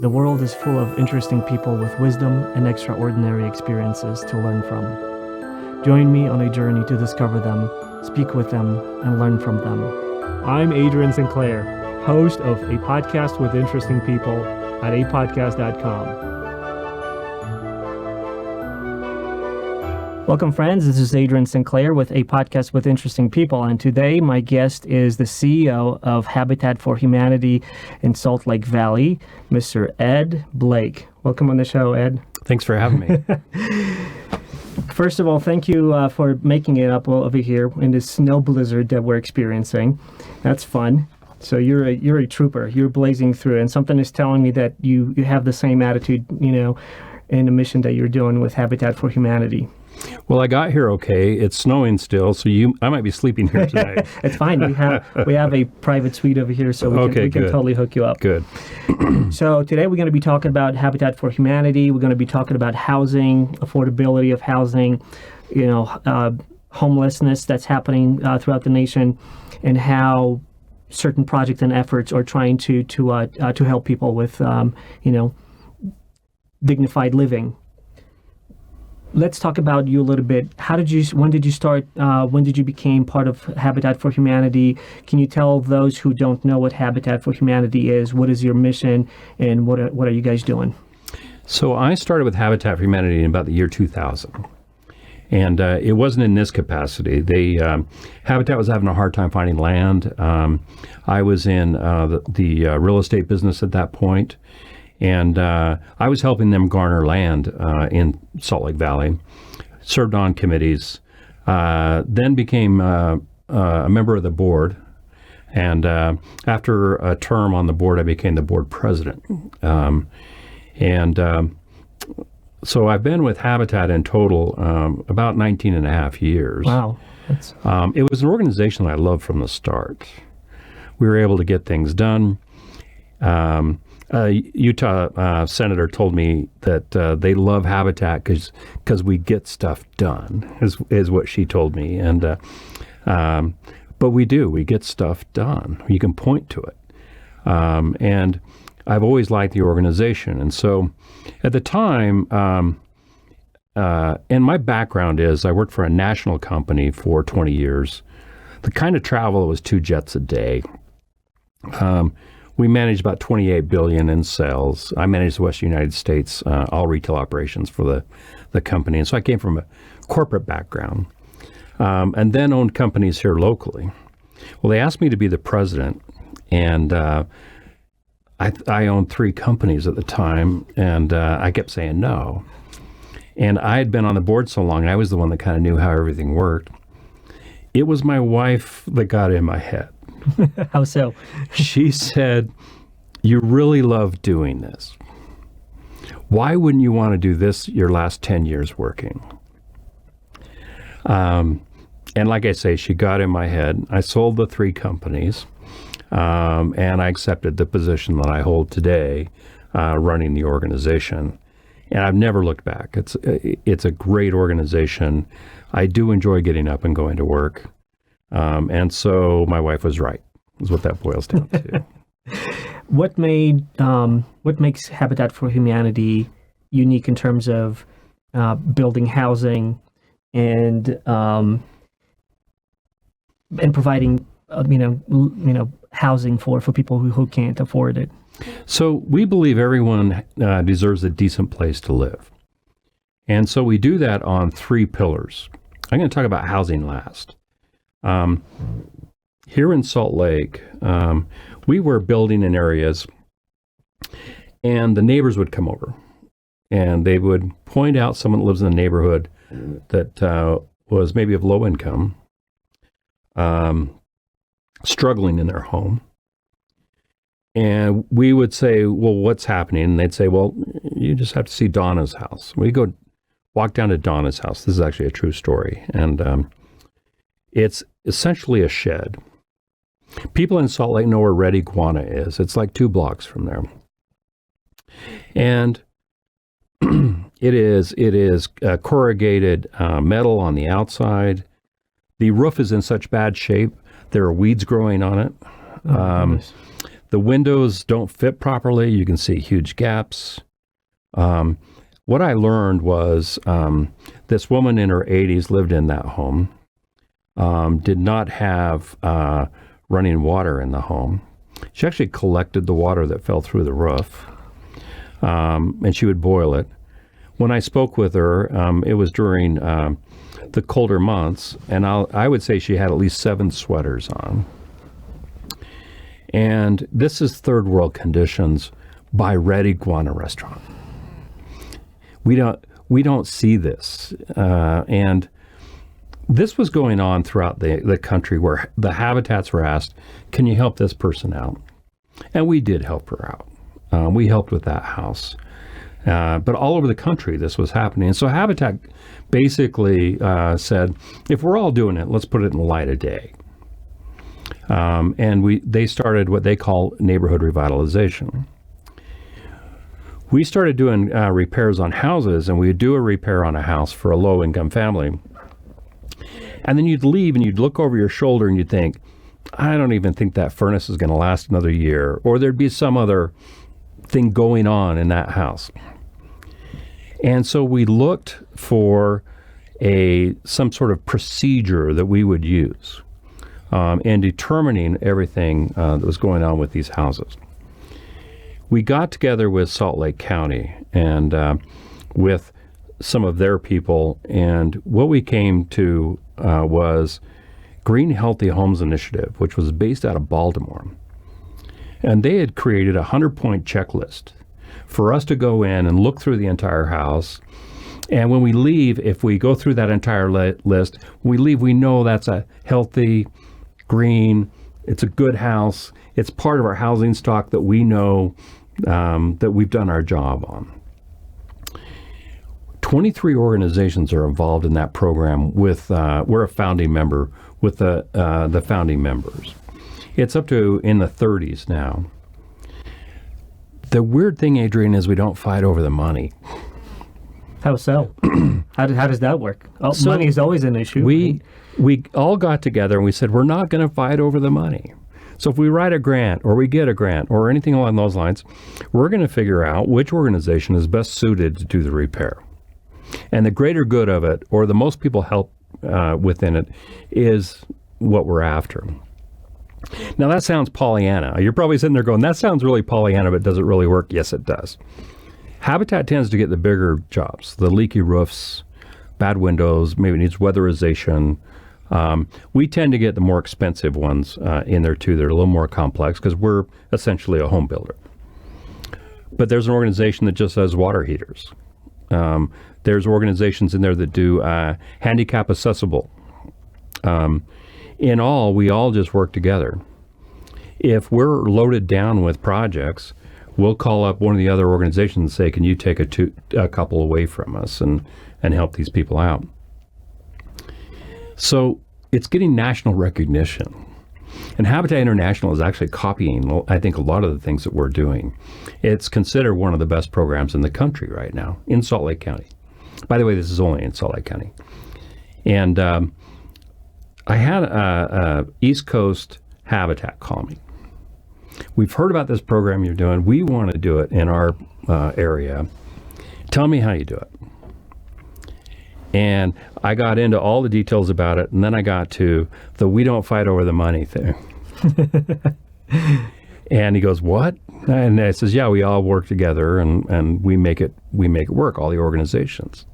The world is full of interesting people with wisdom and extraordinary experiences to learn from. Join me on a journey to discover them, speak with them, and learn from them. I'm Adrian Sinclair, host of A Podcast with Interesting People at apodcast.com. Welcome, friends. This is Adrian Sinclair with A Podcast with Interesting People, and today my guest is the CEO of Habitat for Humanity in Salt Lake Valley, Mr. Ed Blake. Welcome on the show, Ed. Thanks for having me. First of all, thank you for making it up over here in this snow blizzard that we're experiencing. That's fun. So you're a trooper. You're blazing through, and something is telling me that you have the same attitude, in the mission that you're doing with Habitat for Humanity. Well, I got here okay. It's snowing still, so I might be sleeping here tonight. It's fine. We have a private suite over here, so we can totally hook you up. Good. So today we're going to be talking about Habitat for Humanity. We're going to be talking about housing, affordability of housing, homelessness that's happening throughout the nation, and how certain projects and efforts are trying to help people with dignified living. Let's talk about you a little bit. When did you start? When did you become part of Habitat for Humanity? Can you tell those who don't know what Habitat for Humanity is? What is your mission, and what are you guys doing? So I started with Habitat for Humanity in about the year 2000. And it wasn't in this capacity. Habitat was having a hard time finding land. I was in the real estate business at that point. And I was helping them garner land in Salt Lake Valley, served on committees, then became a member of the board. And after a term on the board, I became the board president. So I've been with Habitat in total about 19 and a half years. Wow. It was an organization that I loved from the start. We were able to get things done. Utah senator told me that they love Habitat because we get stuff done, is what she told me. And but we get stuff done. You can point to it. And I've always liked the organization. And so at the time, and my background is I worked for a national company for 20 years. The kind of travel was 2 jets a day. We managed about $28 billion in sales. I managed the Western United States, all retail operations for the company. And so I came from a corporate background and then owned companies here locally. Well, they asked me to be the president, and I owned 3 companies at the time, and I kept saying no. And I had been on the board so long, and I was the one that kind of knew how everything worked. It was my wife that got in my head. How so? She said, "You really love doing this. Why wouldn't you want to do this your last 10 years working?" And like I say, she got in my head. I sold the 3 companies, and I accepted the position that I hold today, running the organization. And I've never looked back. It's a great organization. I do enjoy getting up and going to work. And so my wife was right, is what that boils down to. What makes Habitat for Humanity unique in terms of building housing and providing housing for people who can't afford it? So we believe everyone deserves a decent place to live. And so we do that on 3 pillars. I'm going to talk about housing last. Here in Salt Lake, we were building in areas, and the neighbors would come over, and they would point out someone that lives in the neighborhood that was maybe of low income, struggling in their home. And we would say, "Well, what's happening?" And they'd say, "Well, you just have to see Donna's house." We go walk down to Donna's house. This is actually a true story. And it's essentially a shed. People in Salt Lake know where Red Iguana is. It's like 2 blocks from there. And it is corrugated metal on the outside. The roof is in such bad shape, there are weeds growing on it. The windows don't fit properly. You can see huge gaps. What I learned was this woman in her 80s lived in that home, did not have running water in the home. She actually collected the water that fell through the roof, and she would boil it. When I spoke with her, it was during the colder months, and I would say she had at least 7 sweaters on. And this is third world conditions by Red Iguana Restaurant. We don't see this, and this was going on throughout the country where the habitats were asked, "Can you help this person out?" And we did help her out. We helped with that house, but all over the country this was happening. And so Habitat basically said, "If we're all doing it, let's put it in the light of day." And they started what they call neighborhood revitalization. We started doing repairs on houses, and we would do a repair on a house for a low-income family. And then you'd leave and you'd look over your shoulder and you'd think, I don't even think that furnace is going to last another year. Or there'd be some other thing going on in that house. And so we looked for some sort of procedure that we would use in determining everything that was going on with these houses. We got together with Salt Lake County and with some of their people, and what we came to was Green Healthy Homes Initiative, which was based out of Baltimore. And they had created a 100-point checklist for us to go in and look through the entire house. And when we leave, if we go through that entire list, when we leave, we know that's a healthy, green, it's a good house. It's part of our housing stock that we know that we've done our job on. 23 organizations are involved in that program with, we're a founding member with the founding members. It's up to in the 30s now. The weird thing, Adrian, is we don't fight over the money. How so? How does that work? So money is always an issue. We all got together and we said, we're not going to fight over the money. So if we write a grant or we get a grant or anything along those lines, we're going to figure out which organization is best suited to do the repair. And the greater good of it, or the most people help within it, is what we're after. Now that sounds Pollyanna. You're probably sitting there going, that sounds really Pollyanna, but does it really work? Yes, it does. Habitat tends to get the bigger jobs, the leaky roofs, bad windows, maybe needs weatherization. We tend to get the more expensive ones in there too. They're a little more complex because we're essentially a home builder. But there's an organization that just does water heaters. There's organizations in there that do handicap accessible. In all, we all just work together. If we're loaded down with projects, we'll call up one of the other organizations and say, can you take a couple away from us and help these people out? So it's getting national recognition. And Habitat International is actually copying, I think, a lot of the things that we're doing. It's considered one of the best programs in the country right now in Salt Lake County. By the way, this is only in Salt Lake County. And I had a East Coast Habitat call me. We've heard about this program you're doing. We want to do it in our area. Tell me how you do it. And I got into all the details about it, and then I got to the we don't fight over the money thing. And he goes, what? And I says, yeah, we all work together and we make it work, all the organizations.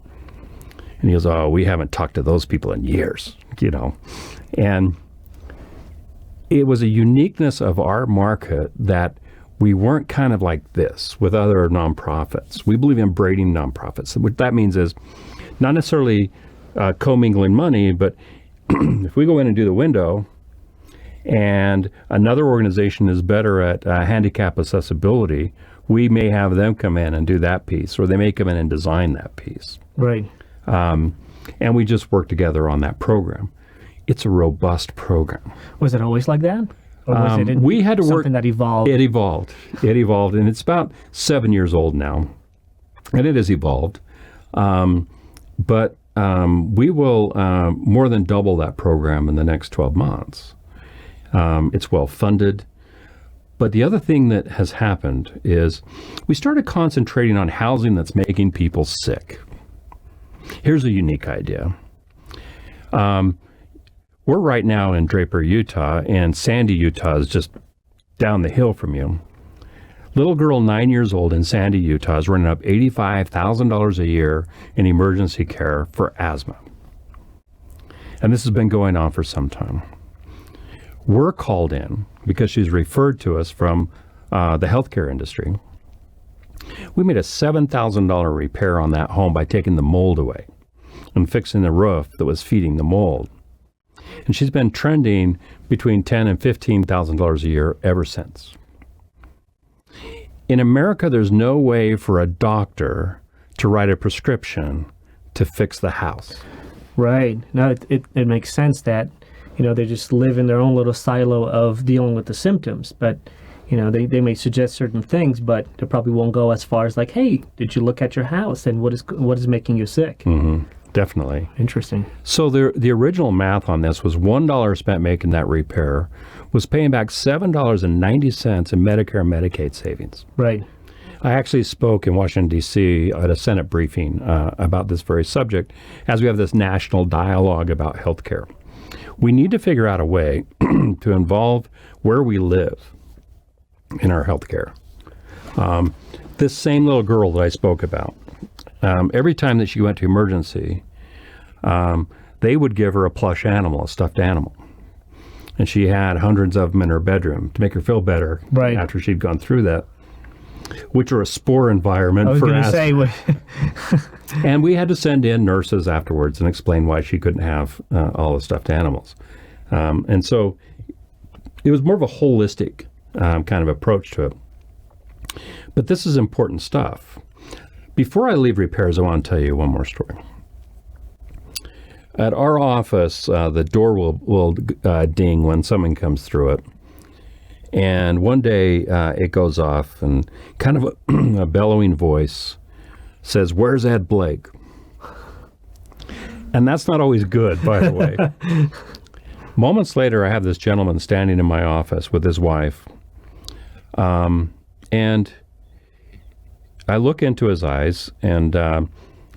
And he goes, oh, we haven't talked to those people in years, you know. And it was a uniqueness of our market that we weren't kind of like this with other nonprofits. We believe in braiding nonprofits. What that means is not necessarily commingling money, but if we go in and do the window and another organization is better at handicap accessibility, we may have them come in and do that piece, or they may come in and design that piece. Right. And we just work together on that program. It's a robust program. Was it always like that? Or was it we had to work, something that evolved? It evolved, and it's about 7 years old now, and it has evolved. But we will more than double that program in the next 12 months. It's well funded. But the other thing that has happened is we started concentrating on housing that's making people sick. Here's a unique idea. We're right now in Draper, Utah, and Sandy, Utah is just down the hill from you. Little girl, 9 years old in Sandy, Utah, is running up $85,000 a year in emergency care for asthma. And this has been going on for some time. We're called in because she's referred to us from the healthcare industry. We made a $7,000 repair on that home by taking the mold away and fixing the roof that was feeding the mold. And she's been trending between $10,000 and $15,000 a year ever since. In America, there's no way for a doctor to write a prescription to fix the house. Right. No, it makes sense that, they just live in their own little silo of dealing with the symptoms. But, they may suggest certain things, but they probably won't go as far as like, hey, did you look at your house and what is making you sick? Mm-hmm. Definitely. Interesting. So the original math on this was $1 spent making that repair was paying back $7.90 in Medicare and Medicaid savings. Right. I actually spoke in Washington, D.C. at a Senate briefing about this very subject as we have this national dialogue about healthcare. We need to figure out a way to involve where we live in our healthcare. This same little girl that I spoke about, every time that she went to emergency, they would give her a plush animal, a stuffed animal. And she had hundreds of them in her bedroom to make her feel better after she'd gone through that, which are a spore environment for asthma. And we had to send in nurses afterwards and explain why she couldn't have all the stuffed animals. And so it was more of a holistic kind of approach to it. But this is important stuff. Before I leave repairs, I want to tell you one more story. At our office, the door will ding when someone comes through it. And one day it goes off and kind of a bellowing voice says, "Where's Ed Blake?" And that's not always good, by the way. Moments later, I have this gentleman standing in my office with his wife. And I look into his eyes, and I'm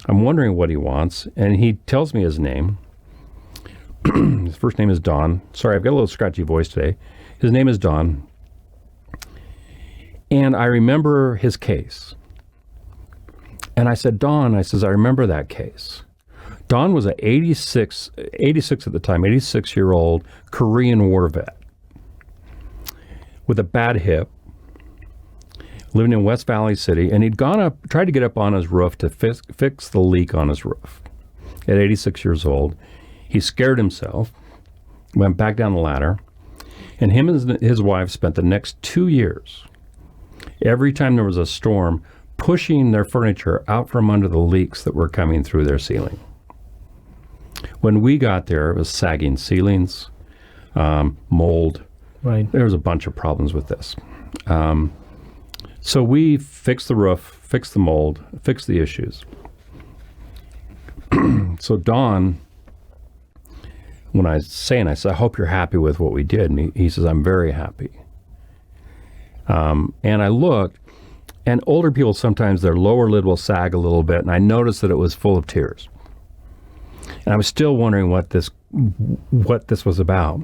wondering what he wants. And he tells me his name. His first name is Don. Sorry, I've got a little scratchy voice today. His name is Don. And I remember his case. And I said, Don, I remember that case. Don was an 86 at the time, 86-year-old Korean War vet with a bad hip, living in West Valley City, and he'd tried to get up on his roof to fix the leak on his roof. At 86 years old, he scared himself, went back down the ladder, and him and his wife spent the next 2 years, every time there was a storm, pushing their furniture out from under the leaks that were coming through their ceiling. When we got there, it was sagging ceilings, mold. Right. There was a bunch of problems with this. So we fixed the roof, fixed the mold, fixed the issues. So Don, when I said, I hope you're happy with what we did. And he says, I'm very happy. And I looked, and older people, sometimes their lower lid will sag a little bit, and I noticed that it was full of tears. And I was still wondering what this was about.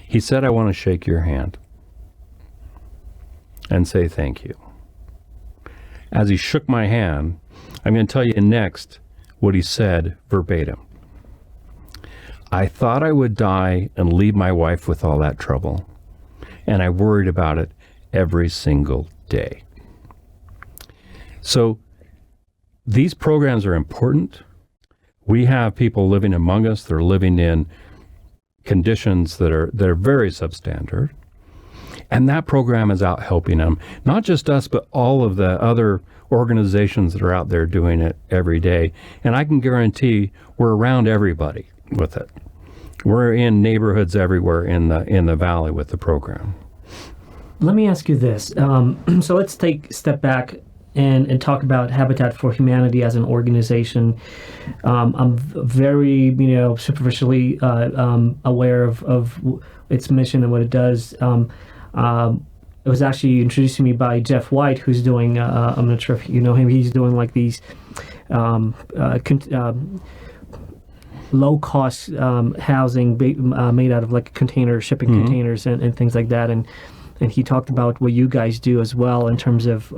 He said, I want to shake your hand and say thank you. As he shook my hand, I'm going to tell you next what he said verbatim. I thought I would die and leave my wife with all that trouble, and I worried about it every single day. So these programs are important. We have people living among us that are living in conditions that are very substandard. And that program is out helping them, not just us, but all of the other organizations that are out there doing it every day. And I can guarantee we're around everybody with it. We're in neighborhoods everywhere in the valley with the program. Let me ask you this. So let's take a step back and talk about Habitat for Humanity as an organization. I'm very, superficially aware of its mission and what it does. it was actually introduced to me by Jeff White, who's doing, I'm not sure if you know him, he's doing like these low-cost housing made out of like container shipping containers and things like that. And he talked about what you guys do as well in terms of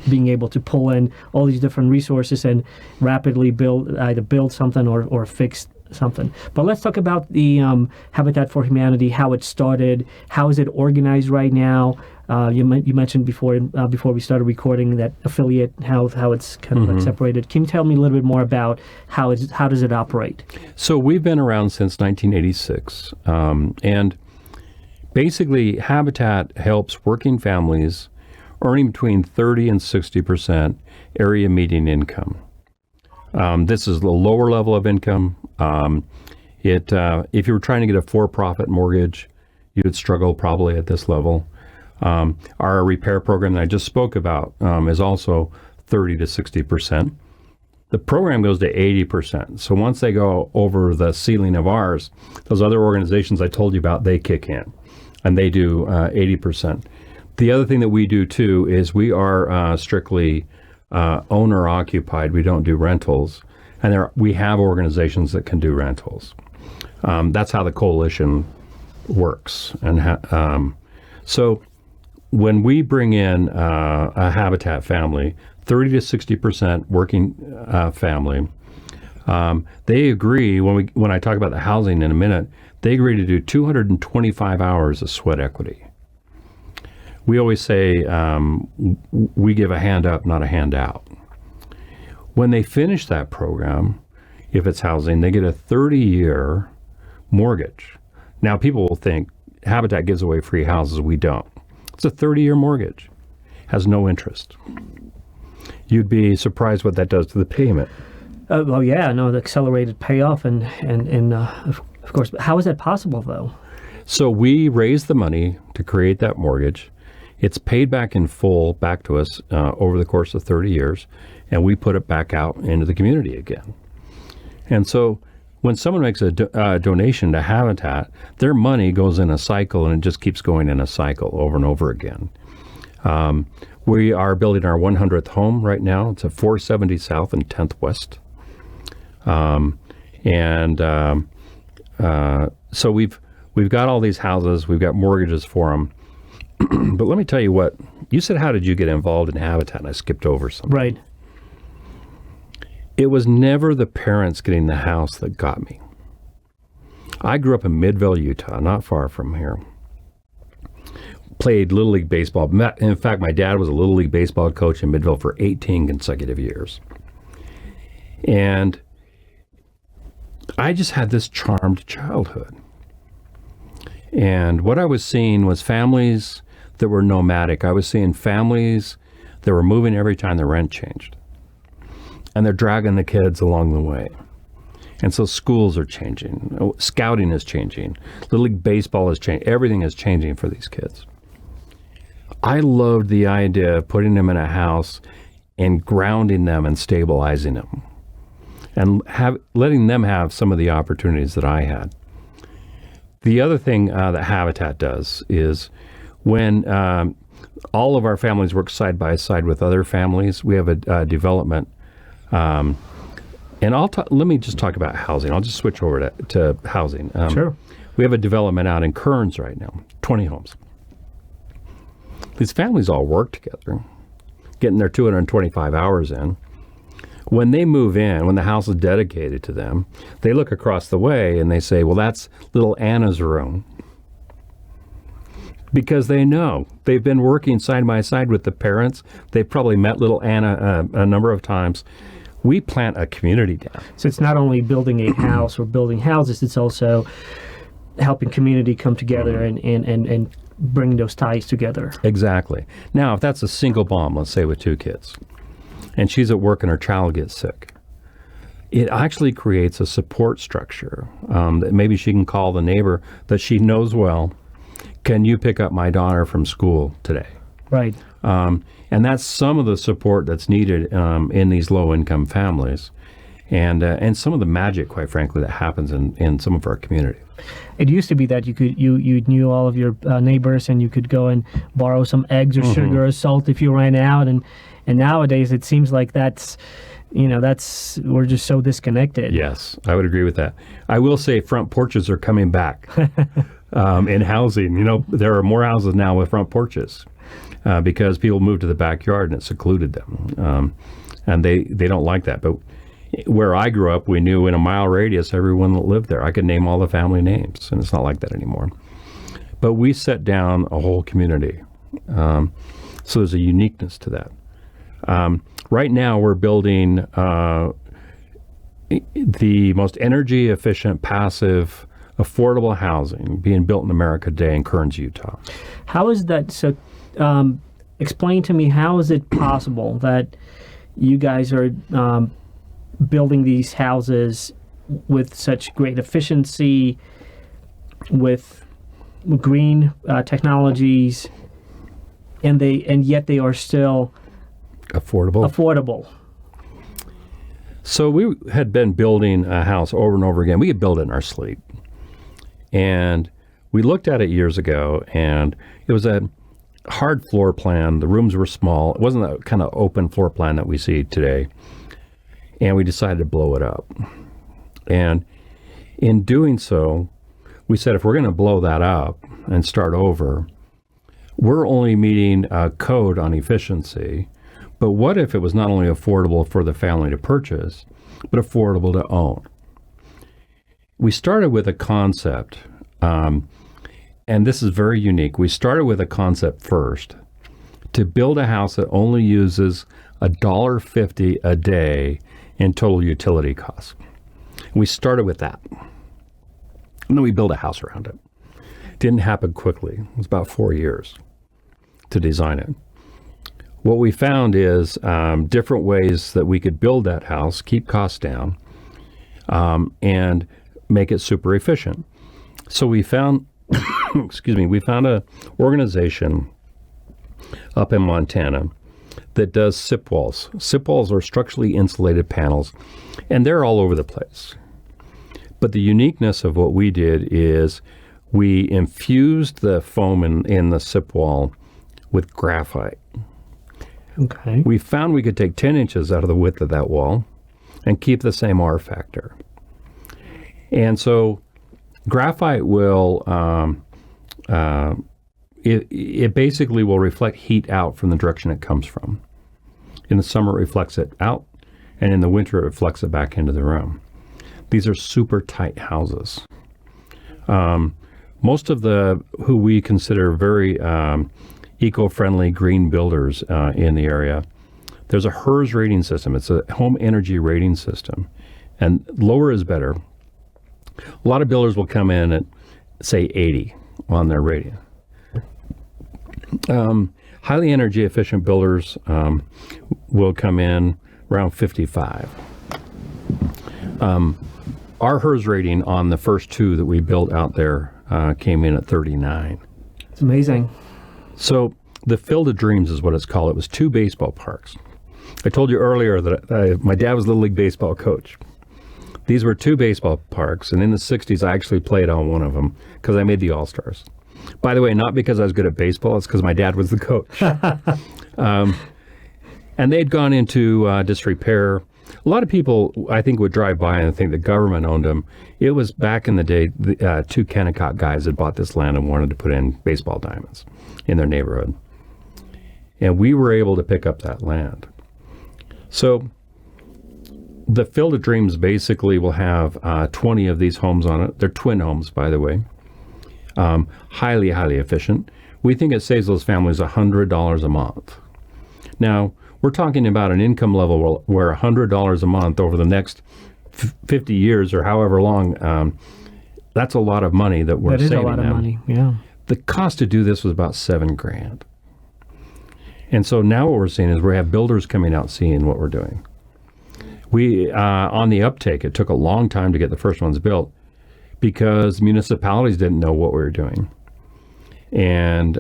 being able to pull in all these different resources and rapidly either build something or fix something. But let's talk about the Habitat for Humanity, how it started, how is it organized right now. You mentioned before we started recording that affiliate, how it's kind of like separated. Can you tell me a little bit more about how does it operate? So we've been around since 1986, and basically Habitat helps working families earning between 30 and 60% area median income. This is the lower level of income. If you were trying to get a for-profit mortgage, you would struggle probably at this level. Our repair program that I just spoke about is also 30 to 60%. The program goes to 80%. So once they go over the ceiling of ours, those other organizations I told you about, they kick in, and they do 80%. The other thing that we do too is we are strictly owner occupied. We don't do rentals, and we have organizations that can do rentals. That's how the coalition works. And so when we bring in a Habitat family, 30 to 60% working family, they agree, when I talk about the housing in a minute, they agree to do 225 hours of sweat equity. We always say we give a hand up, not a hand out. When they finish that program, if it's housing, they get a 30-year mortgage. Now, people will think Habitat gives away free houses. We don't. It's a 30-year mortgage. Has no interest. You'd be surprised what that does to the payment. Well, yeah, no, the accelerated payoff and of course. But how is that possible, though? So we raise the money to create that mortgage. It's paid back in full back to us over the course of 30 years, and we put it back out into the community again. And so when someone makes a donation to Habitat, their money goes in a cycle, and it just keeps going in a cycle over and over again. We are building our 100th home right now. It's at 470 South and 10th West. So we've got all these houses. We've got mortgages for them. But let me tell you what. You said, how did you get involved in Habitat? And I skipped over something. Right. It was never the parents getting the house that got me. I grew up in Midvale, Utah, not far from here. Played Little League Baseball. In fact, my dad was a Little League Baseball coach in Midvale for 18 consecutive years. And I just had this charmed childhood. And what I was seeing was families that were nomadic. I was seeing families that were moving every time the rent changed. And they're dragging the kids along the way. And so schools are changing. Scouting is changing. Little League Baseball is changing. Everything is changing for these kids. I loved the idea of putting them in a house and grounding them and stabilizing them and letting them have some of the opportunities that I had. The other thing that Habitat does is when all of our families work side by side with other families, we have a development. And let me just talk about housing. I'll just switch over to housing. Sure. We have a development out in Kearns right now, 20 homes. These families all work together, getting their 225 hours in. When they move in, when the house is dedicated to them, they look across the way and they say, well, that's little Anna's room. Because they know they've been working side by side with the parents. They've probably met little Anna a number of times. We plant a community down. So it's not only building a house or building houses, it's also helping community come together and bring those ties together. Exactly. Now, if that's a single mom, let's say with 2 kids, and she's at work and her child gets sick, it actually creates a support structure that maybe she can call the neighbor that she knows well. Can you pick up my daughter from school today? Right. And that's some of the support that's needed in these low-income families. and some of the magic, quite frankly, that happens in some of our community. It used to be that you knew all of your neighbors, and you could go and borrow some eggs or sugar or salt if you ran out, and nowadays it seems like we're just so disconnected. Yes, I would agree with that. I will say front porches are coming back in housing. There are more houses now with front porches because people moved to the backyard and it secluded them, and they don't like that. But where I grew up, we knew in a mile radius everyone that lived there. I could name all the family names, and it's not like that anymore. But we set down a whole community, so there's a uniqueness to that. Right now, we're building the most energy efficient, passive, affordable housing being built in America today in Kearns, Utah. How is that? So, explain to me, how is it possible that you guys are building these houses with such great efficiency, with green technologies, and yet they are still affordable? So we had been building a house over and over again. We could build it in our sleep. And we looked at it years ago, and it was a hard floor plan. The rooms were small. It wasn't the kind of open floor plan that we see today. And we decided to blow it up. And in doing so, we said, if we're going to blow that up and start over, we're only meeting a code on efficiency. But what if it was not only affordable for the family to purchase, but affordable to own? We started with a concept, and this is very unique. We started with a concept first to build a house that only uses $1.50 a day in total utility costs. We started with that. And then we built a house around it. It didn't happen quickly. It was about 4 years to design it. What we found is different ways that we could build that house, keep costs down, and make it super efficient. So we found, we found a organization up in Montana that does SIP walls. SIP walls are structurally insulated panels, and they're all over the place. But the uniqueness of what we did is we infused the foam in the SIP wall with graphite. Okay. We found we could take 10 inches out of the width of that wall and keep the same R factor. And so graphite will, it basically will reflect heat out from the direction it comes from. In the summer, it reflects it out, and in the winter, it reflects it back into the room. These are super tight houses. Most of who we consider very eco-friendly green builders in the area, there's a HERS rating system. It's a home energy rating system, and lower is better. A lot of builders will come in at, say, 80 on their rating. Highly energy efficient builders will come in around 55. Our HERS rating on the first two that we built out there came in at 39. It's amazing. So the Field of Dreams is what it's called. It was 2 baseball parks. I told you earlier that my dad was a Little League baseball coach. These were 2 baseball parks, and in the 60s, I actually played on one of them because I made the All-Stars. By the way, not because I was good at baseball, it's because my dad was the coach. And they'd gone into disrepair. A lot of people, I think, would drive by and think the government owned them. It was back in the day, 2 Kennecott guys had bought this land and wanted to put in baseball diamonds in their neighborhood. And we were able to pick up that land. So the Field of Dreams basically will have 20 of these homes on it. They're twin homes, by the way. Highly, highly efficient. We think it saves those families $100 a month. Now, we're talking about an income level where $100 a month over the next 50 years or however long, that's a lot of money that we're saving them. That is a lot of money, yeah. The cost to do this was about $7,000. And so now what we're seeing is we have builders coming out seeing what we're doing. We, on the uptake, it took a long time to get the first ones built because municipalities didn't know what we were doing. And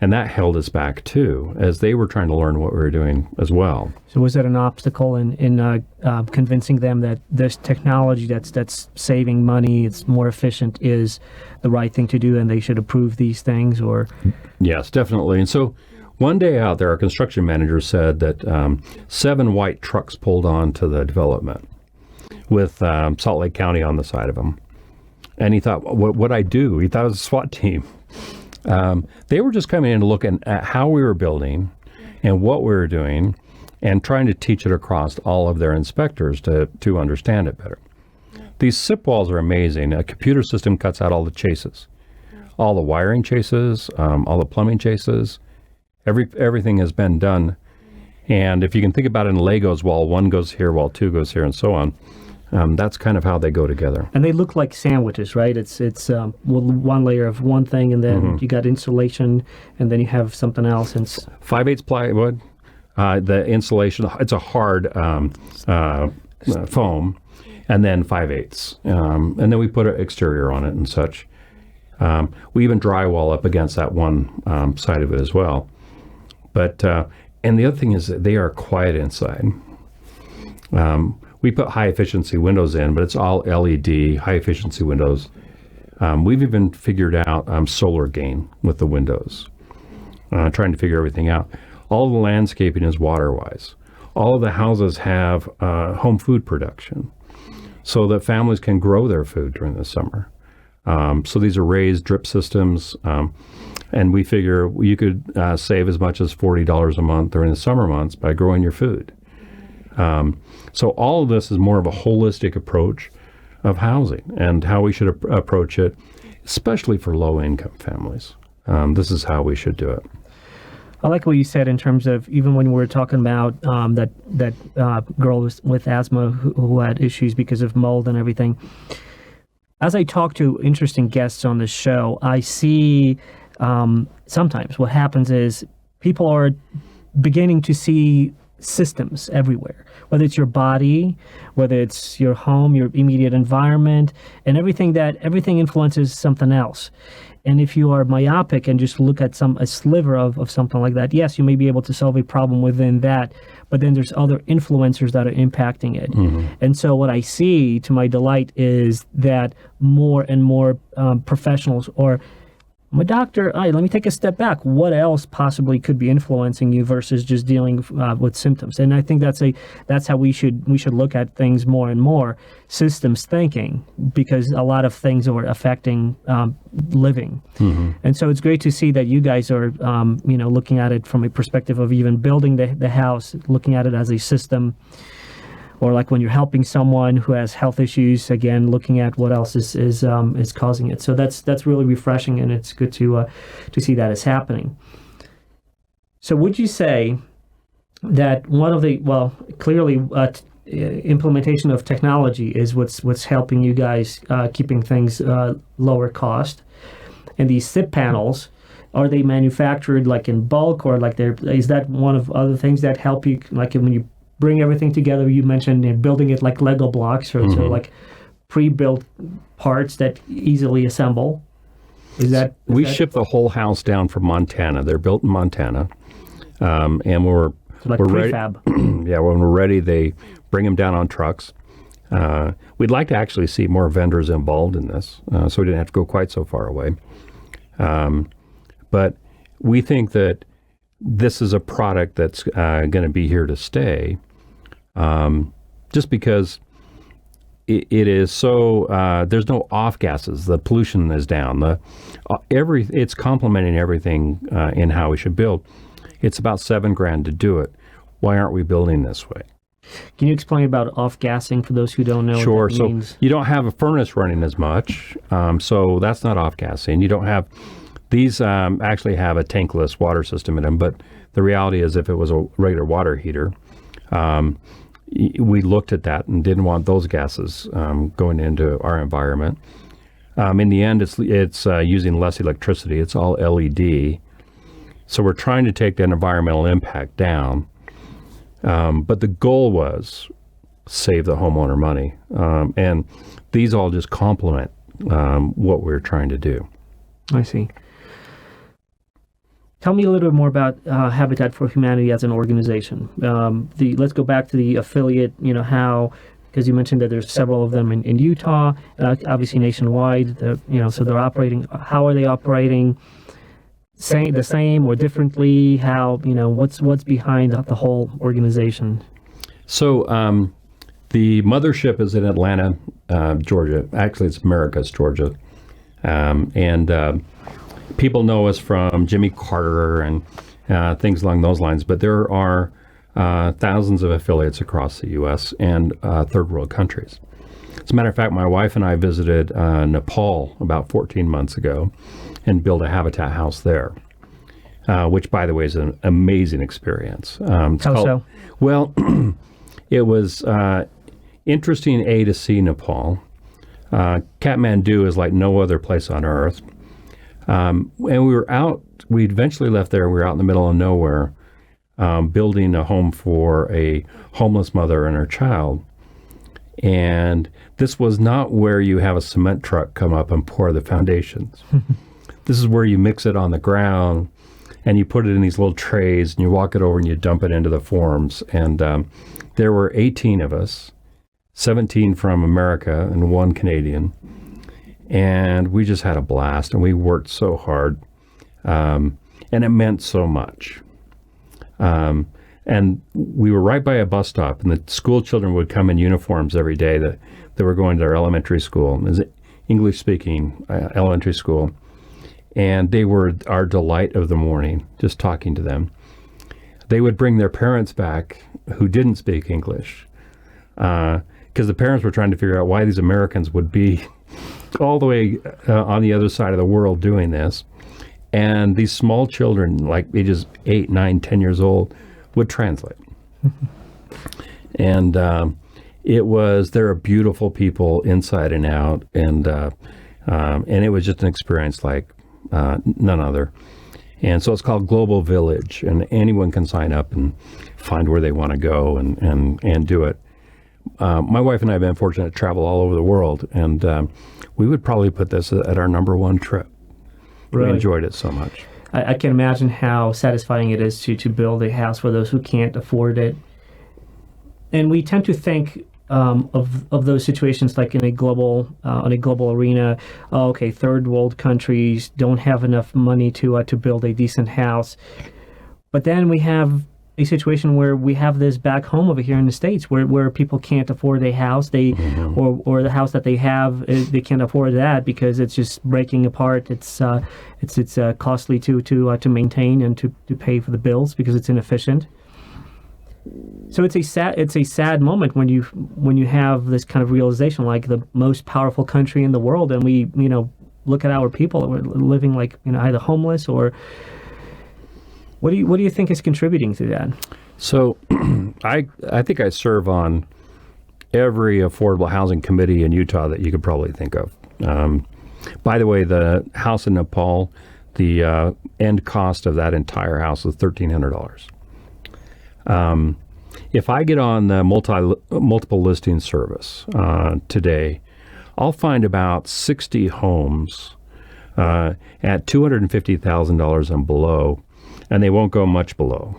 And that held us back too, as they were trying to learn what we were doing as well. So was that an obstacle in convincing them that this technology that's saving money, it's more efficient, is the right thing to do, and they should approve these things? Or Yes, definitely. And so one day out there, our construction manager said that 7 white trucks pulled on to the development with Salt Lake County on the side of them. And he thought, what'd I do? He thought it was a SWAT team. They were just coming in to look at how we were building and what we were doing and trying to teach it across all of their inspectors to understand it better. These SIP walls are amazing. A computer system cuts out all the chases, all the wiring chases, all the plumbing chases. Everything has been done. And if you can think about it in Legos, wall 1 goes here, wall 2 goes here, and so on. That's kind of how they go together. And they look like sandwiches, right? It's one layer of one thing, and then you got insulation, and then you have something else. And 5/8 plywood. The insulation, it's a hard foam, and then 5/8. And then we put an exterior on it and such. We even drywall up against that one side of it as well. But and the other thing is that they are quiet inside. We put high efficiency windows in, but it's all LED, high efficiency windows. We've even figured out solar gain with the windows, trying to figure everything out. All the landscaping is water-wise. All of the houses have home food production so that families can grow their food during the summer. So these are raised drip systems, and we figure you could save as much as $40 a month during the summer months by growing your food. So all of this is more of a holistic approach of housing and how we should approach it, especially for low-income families. This is how we should do it. I like what you said in terms of, even when we were talking about that girl with asthma who had issues because of mold and everything. As I talk to interesting guests on this show, I see sometimes what happens is people are beginning to see systems everywhere, whether it's your body, whether it's your home, your immediate environment, and everything influences something else. And if you are myopic and just look at a sliver of something like that, yes, you may be able to solve a problem within that, but then there's other influencers that are impacting it. And so what I see, to my delight, is that more and more professionals, or I'm a doctor, let me take a step back. What else possibly could be influencing you versus just dealing with symptoms? And I think that's how we should look at things more and more, systems thinking, because a lot of things are affecting living. And so it's great to see that you guys are looking at it from a perspective of even building the house, looking at it as a system. Or like when you're helping someone who has health issues, again, looking at what else is causing it. So that's really refreshing, and it's good to see that is happening. So would you say that one of the, clearly implementation of technology is what's helping you guys keeping things lower cost? And these SIP panels, are they manufactured like in bulk, or like is that one of other things that help you, like when you bring everything together? You mentioned building it like Lego blocks, or so like pre-built parts that easily assemble. We ship the whole house down from Montana. They're built in Montana, and we're prefab. Ready. Yeah, when we're ready, they bring them down on trucks. We'd like to actually see more vendors involved in this, so we didn't have to go quite so far away. But we think that this is a product that's going to be here to stay. Just because it is so, there's no off gases. The pollution is down. It's complementing everything in how we should build. It's about $7,000 to do it. Why aren't we building this way? Can you explain about off-gassing for those who don't know? Sure. What that means? So you don't have a furnace running as much, so that's not off-gassing. You don't have, these actually have a tankless water system in them, but the reality is if it was a regular water heater, we looked at that and didn't want those gases going into our environment. In the end, it's using less electricity. It's all LED. So we're trying to take that environmental impact down. But the goal was save the homeowner money. And these all just complement what we're trying to do. I see. Tell me a little bit more about Habitat for Humanity as an organization. Let's go back to the affiliate. How, because you mentioned that there's several of them in Utah, obviously nationwide. So they're operating. How are they operating? The same or differently? How, what's behind the whole organization? So the mothership is in Atlanta, Georgia. Actually, it's Maracus, Georgia, and people know us from Jimmy Carter and things along those lines, but there are thousands of affiliates across the U.S. and third world countries. As a matter of fact, my wife and I visited Nepal about 14 months ago and built a habitat house there, which, by the way, is an amazing experience. How so? Well, it was interesting, to see Nepal. Kathmandu is like no other place on earth. And we eventually left there. We were out in the middle of nowhere, building a home for a homeless mother and her child. And this was not where you have a cement truck come up and pour the foundations. This is where you mix it on the ground and you put it in these little trays and you walk it over and you dump it into the forms. And there were 18 of us, 17 from America and 1 Canadian. And we just had a blast, and we worked so hard, and it meant so much. And we were right by a bus stop, and the school children would come in uniforms every day that were going to their elementary school. It was English-speaking elementary school, and they were our delight of the morning, just talking to them. They would bring their parents back who didn't speak English, because the parents were trying to figure out why these Americans would be all the way on the other side of the world doing this. And these small children, like ages 8, 9, 10 years old, would translate. And they're beautiful people inside and out. And it was just an experience like none other. And so it's called Global Village, and anyone can sign up and find where they want to go and do it. My wife and I have been fortunate to travel all over the world, and we would probably put this at our number 1 trip. Really? We enjoyed it so much. I can imagine how satisfying it is to build a house for those who can't afford it. And we tend to think of those situations like in a global arena. Oh, okay, third world countries don't have enough money to build a decent house. But then we have a situation where we have this back home over here in the States where people can't afford a house, or the house that they have, they can't afford that because it's just breaking apart. It's costly to maintain and to pay for the bills because it's inefficient. So it's a sad moment when you have this kind of realization, like the most powerful country in the world, and we look at our people we're living like either homeless or. What do you think is contributing to that? So I think I serve on every affordable housing committee in Utah that you could probably think of. By the way, the house in Nepal, the end cost of that entire house is $1,300. If I get on the multiple listing service today, I'll find about 60 homes at $250,000 and below. And they won't go much below.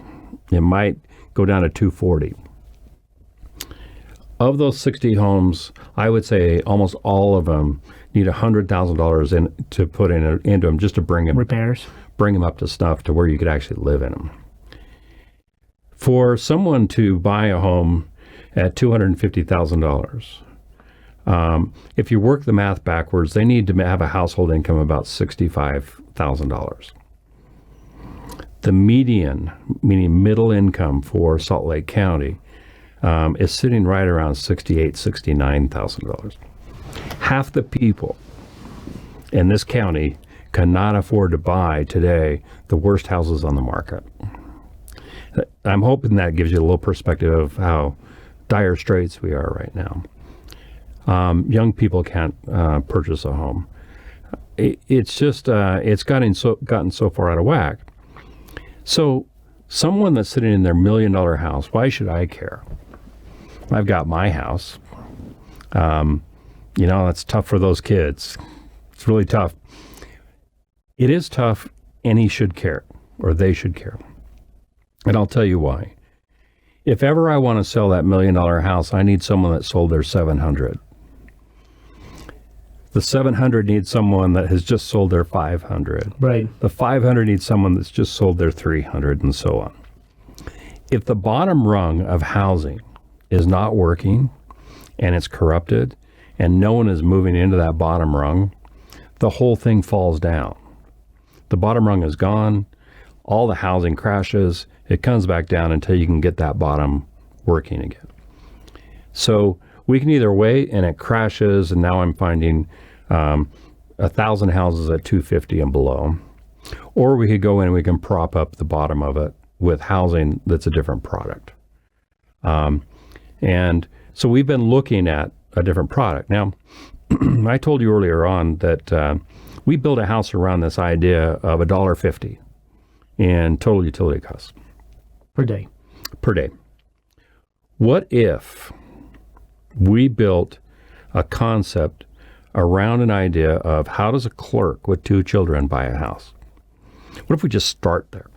It might go down to $240,000. Of those 60 homes, I would say almost all of them need $100,000 to put into them just to bring them repairs, bring them up to snuff to where you could actually live in them. For someone to buy a home at $250,000, if you work the math backwards, they need to have a household income of about $65,000. The median, meaning middle income for Salt Lake County, is sitting right around $68,000, $69,000. Half the people in this county cannot afford to buy today the worst houses on the market. I'm hoping that gives you a little perspective of how dire straits we are right now. Young people can't purchase a home. It's just it's gotten so far out of whack. So someone that's sitting in their $1 million house, why should I care? I've got my house. That's tough for those kids. It's really tough. It is tough, and he should care. or they should care. And I'll tell you why. If ever I want to sell that $1 million house, I need someone that sold their 700. The 700 needs someone that has just sold their 500. Right. The 500 needs someone that's just sold their 300, and so on. If the bottom rung of housing is not working and it's corrupted and no one is moving into that bottom rung, the whole thing falls down. The bottom rung is gone. All the housing crashes. It comes back down until you can get that bottom working again. So we can either wait and it crashes, and now I'm finding 1,000 houses at 250 and below, or we could go in and we can prop up the bottom of it with housing that's a different product. And so we've been looking at a different product. Now, I told you earlier on that we built a house around this idea of $1.50 in total utility costs. Per day. Per day. What if we built a concept around an idea of how does a clerk with 2 children buy a house? What if we just start there?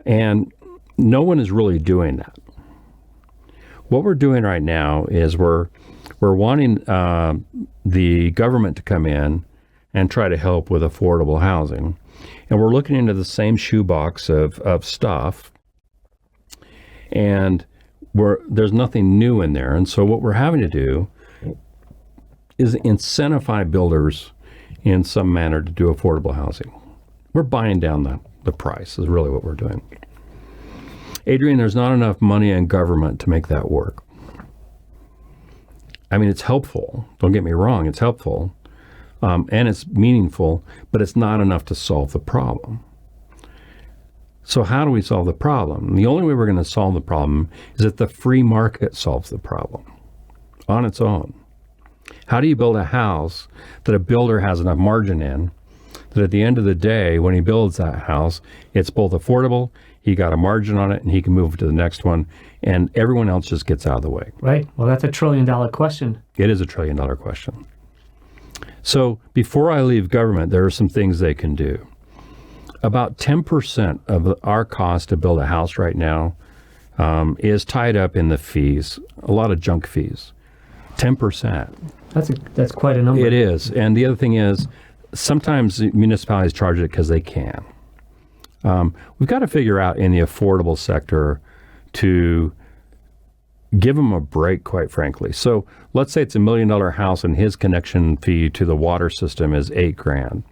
And no one is really doing that. What we're doing right now is we're wanting the government to come in and try to help with affordable housing. And we're looking into the same shoebox of stuff, and there's nothing new in there. And so what we're having to do is incentivize builders in some manner to do affordable housing. We're buying down the price is really what we're doing. Adrian, there's not enough money in government to make that work. I mean, it's helpful. Don't get me wrong, it's helpful. And it's meaningful, but it's not enough to solve the problem. So how do we solve the problem? The only way we're going to solve the problem is if the free market solves the problem on its own. How do you build a house that a builder has enough margin in that at the end of the day, when he builds that house, it's both affordable, he got a margin on it, and he can move to the next one, and everyone else just gets out of the way. Right. Well, that's a $1 trillion question. It is a $1 trillion question. So before I leave government, there are some things they can do. About 10% of our cost to build a house right now is tied up in the fees, a lot of junk fees. 10%. That's quite a number. It is. And the other thing is, sometimes municipalities charge it because they can. We've got to figure out in the affordable sector to give them a break, quite frankly. So let's say it's $1 million house and his connection fee to the water system is $8,000.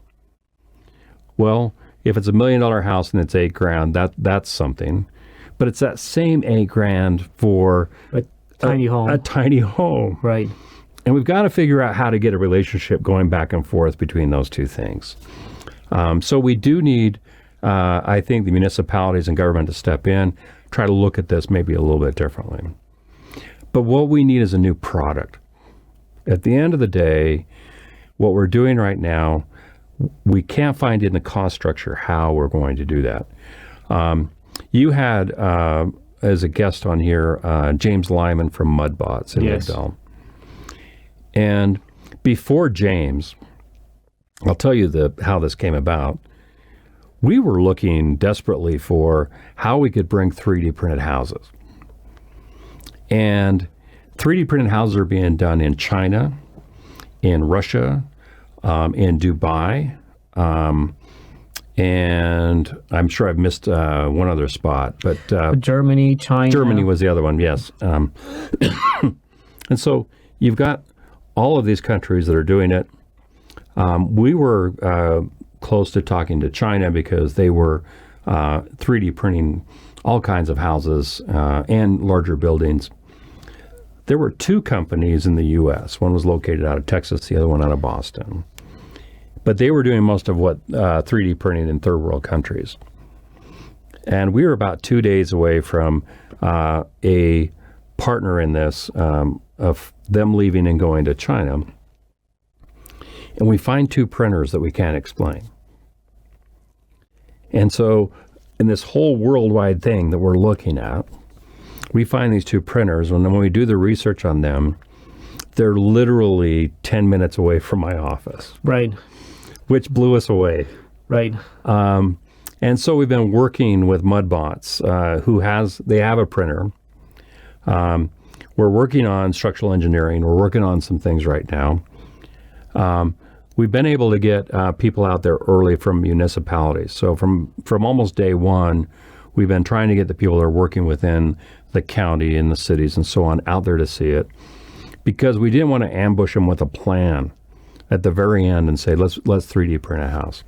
Well, if it's $1 million house and it's $8,000, that's something. But it's that same $8,000 for a tiny home. A tiny home. Right. And we've got to figure out how to get a relationship going back and forth between those two things. So we do need, I think, the municipalities and government to step in, try to look at this maybe a little bit differently. But what we need is a new product. At the end of the day, what we're doing right now, we can't find in the cost structure how we're going to do that. You had, as a guest on here, James Lyman from Mudbots in Midvale. And before James, I'll tell you how this came about. We were looking desperately for how we could bring 3D printed houses. And 3D printed houses are being done in China, in Russia, in Dubai, and I'm sure I've missed one other spot, but Germany, China. Germany was the other one, yes. And so you've got all of these countries that are doing it. We were close to talking to China because they were 3D printing all kinds of houses and larger buildings. There were 2 companies in the U.S. One was located out of Texas, the other one out of Boston. But they were doing most of what 3D printing in third world countries. And we were about 2 days away from a partner in this, of them leaving and going to China. And we find 2 printers that we can't explain. And so in this whole worldwide thing that we're looking at, we find these 2 printers, and then when we do the research on them, they're literally 10 minutes away from my office. Right. Which blew us away. Right. And so we've been working with Mudbots, they have a printer. We're working on structural engineering. We're working on some things right now. We've been able to get people out there early from municipalities. So from almost day one, we've been trying to get the people that are working within the county and the cities and so on out there to see it, because we didn't want to ambush them with a plan at the very end and say, let's 3D print a house.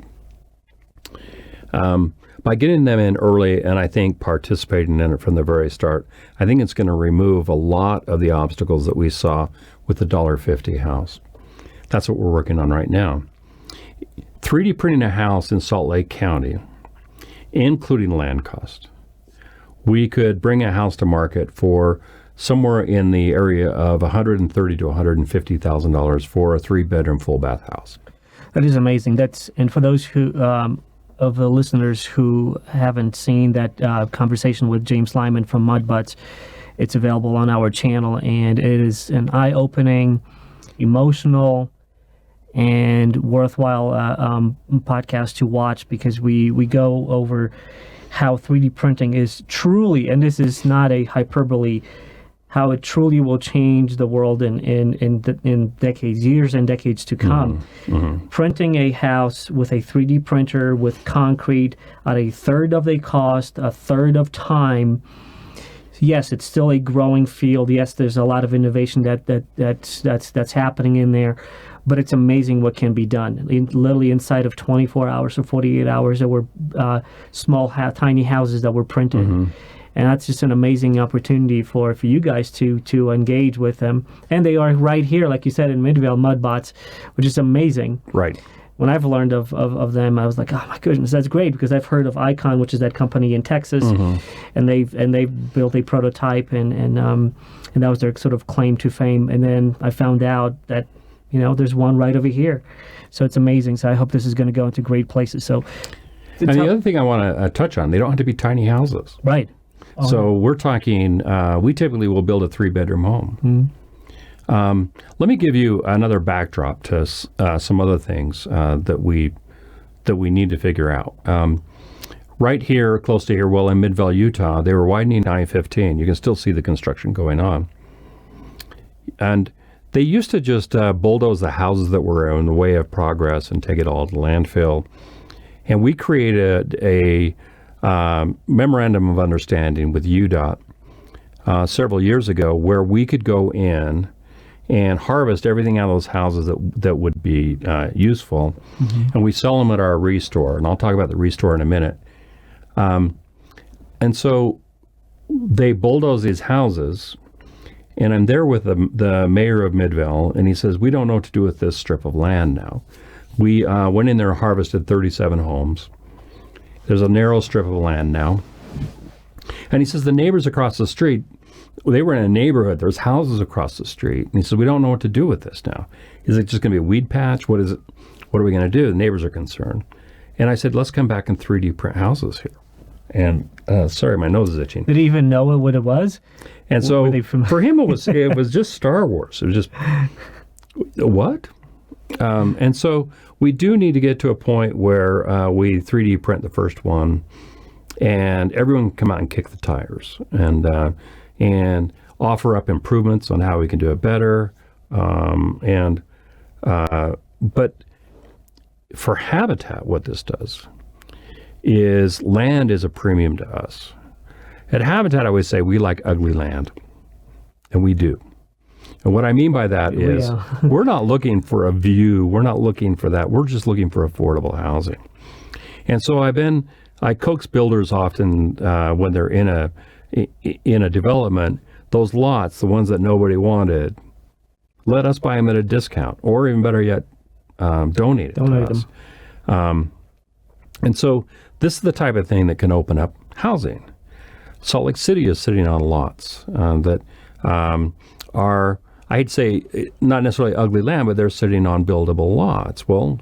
By getting them in early and I think participating in it from the very start, I think it's going to remove a lot of the obstacles that we saw with the $1.50 house. That's what we're working on right now. 3D printing a house in Salt Lake County, including land cost, we could bring a house to market for somewhere in the area of $130,000 to $150,000 for a 3-bedroom full bath house. That is amazing. And for those who of the listeners who haven't seen that conversation with James Lyman from Mudbots, it's available on our channel, and it is an eye-opening, emotional, and worthwhile podcast to watch, because we go over how 3D printing is truly, and this is not a hyperbole, how it truly will change the world in decades, years and decades to come. Mm-hmm. Printing a house with a 3D printer with concrete at a third of the cost, a third of time. Yes, it's still a growing field. Yes, there's a lot of innovation that's happening in there, but it's amazing what can be done. Literally inside of 24 hours or 48 hours, there were tiny houses that were printed. Mm-hmm. And that's just an amazing opportunity for you guys to engage with them. And they are right here, like you said, in Midvale, Mudbots, which is amazing. Right. When I've learned of them, I was like, oh my goodness, that's great, because I've heard of Icon, which is that company in Texas, mm-hmm. and they've built a prototype, and that was their sort of claim to fame. And then I found out that there's one right over here, so it's amazing. So I hope this is going to go into great places. So, and the other thing I want to touch on, they don't have to be tiny houses, right? Oh, so we're talking, we typically will build a 3-bedroom home. Mm-hmm. Let me give you another backdrop to some other things that we need to figure out. Right here, close to here, in Midvale, Utah, they were widening I-15. You can still see the construction going on. And they used to just bulldoze the houses that were in the way of progress and take it all to landfill. And we created a memorandum of understanding with UDOT several years ago, where we could go in and harvest everything out of those houses that would be useful, mm-hmm. and we sell them at our restore. And I'll talk about the restore in a minute. And so they bulldoze these houses, and I'm there with the mayor of Midvale, and he says, we don't know what to do with this strip of land now. We went in there and harvested 37 homes. There's a narrow strip of land now. And he says the neighbors across the street, they were in a neighborhood. There's houses across the street. And he says, we don't know what to do with this now. Is it just going to be a weed patch? What is it? What are we going to do? The neighbors are concerned. And I said, let's come back and 3D print houses here. And sorry, my nose is itching. Did he even know what it was? And so for him, it was just Star Wars. It was just, what? And so we do need to get to a point where we 3D print the first one, and everyone can come out and kick the tires and offer up improvements on how we can do it better. But for Habitat, what this does is land is a premium to us. At Habitat, I always say we like ugly land, and we do. And what I mean by that is we're not looking for a view. We're not looking for that. We're just looking for affordable housing. And so I coax builders often when they're in a development, those lots, the ones that nobody wanted, let us buy them at a discount, or even better yet, donate it to us. And so this is the type of thing that can open up housing. Salt Lake City is sitting on lots that are, I'd say, not necessarily ugly land, but they're sitting on buildable lots. Well,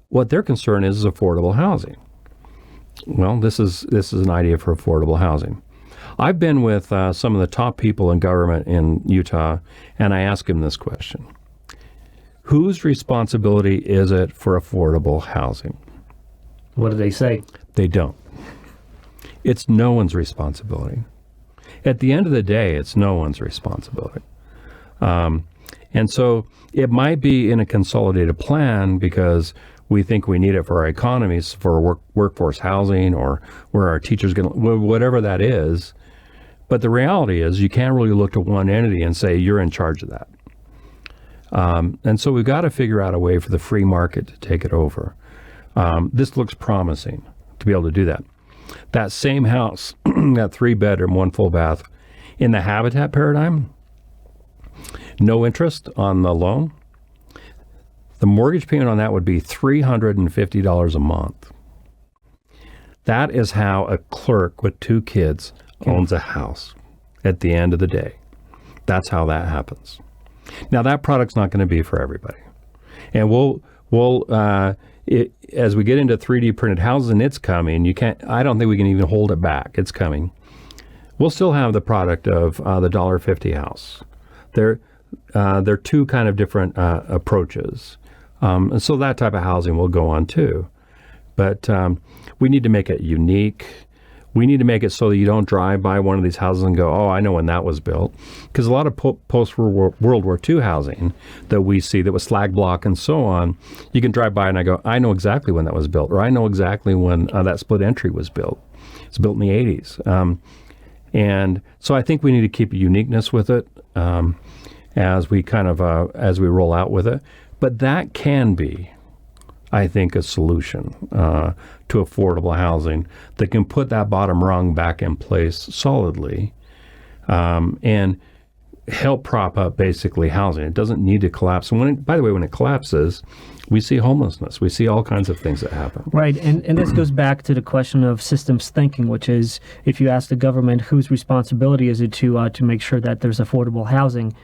what their concern is affordable housing. Well, this is an idea for affordable housing. I've been with some of the top people in government in Utah, and I ask them this question. Whose responsibility is it for affordable housing? What do they say? They don't. It's no one's responsibility. At the end of the day, it's no one's responsibility. And so it might be in a consolidated plan because we think we need it for our economies, for workforce housing, or where our teachers going to, whatever that is. But the reality is you can't really look to one entity and say you're in charge of that. And so we've got to figure out a way for the free market to take it over. This looks promising to be able to do that. That same house, that 3-bedroom, 1 full bath, in the Habitat paradigm, no interest on the loan. The mortgage payment on that would be $350 a month. That is how a clerk with 2 kids owns a house at the end of the day. That's how that happens. Now, that product's not going to be for everybody. And as we get into 3D printed houses, and it's coming, I don't think we can even hold it back. It's coming. We'll still have the product of the $1.50 house. They're 2 kind of different approaches. And so that type of housing will go on too. But we need to make it unique. We need to make it so that you don't drive by one of these houses and go, oh, I know when that was built. Because a lot of post-World War II housing that we see that was slag block and so on, you can drive by and I go, I know exactly when that was built, or I know exactly when that split entry was built. It's built in the 80s. And so I think we need to keep a uniqueness with it as we as we roll out with it. But that can be, I think, a solution to affordable housing that can put that bottom rung back in place solidly and help prop up basically housing. It doesn't need to collapse. And by the way, when it collapses, we see homelessness. We see all kinds of things that happen. Right, and this goes back to the question of systems thinking, which is if you ask the government whose responsibility is it to make sure that there's affordable housing,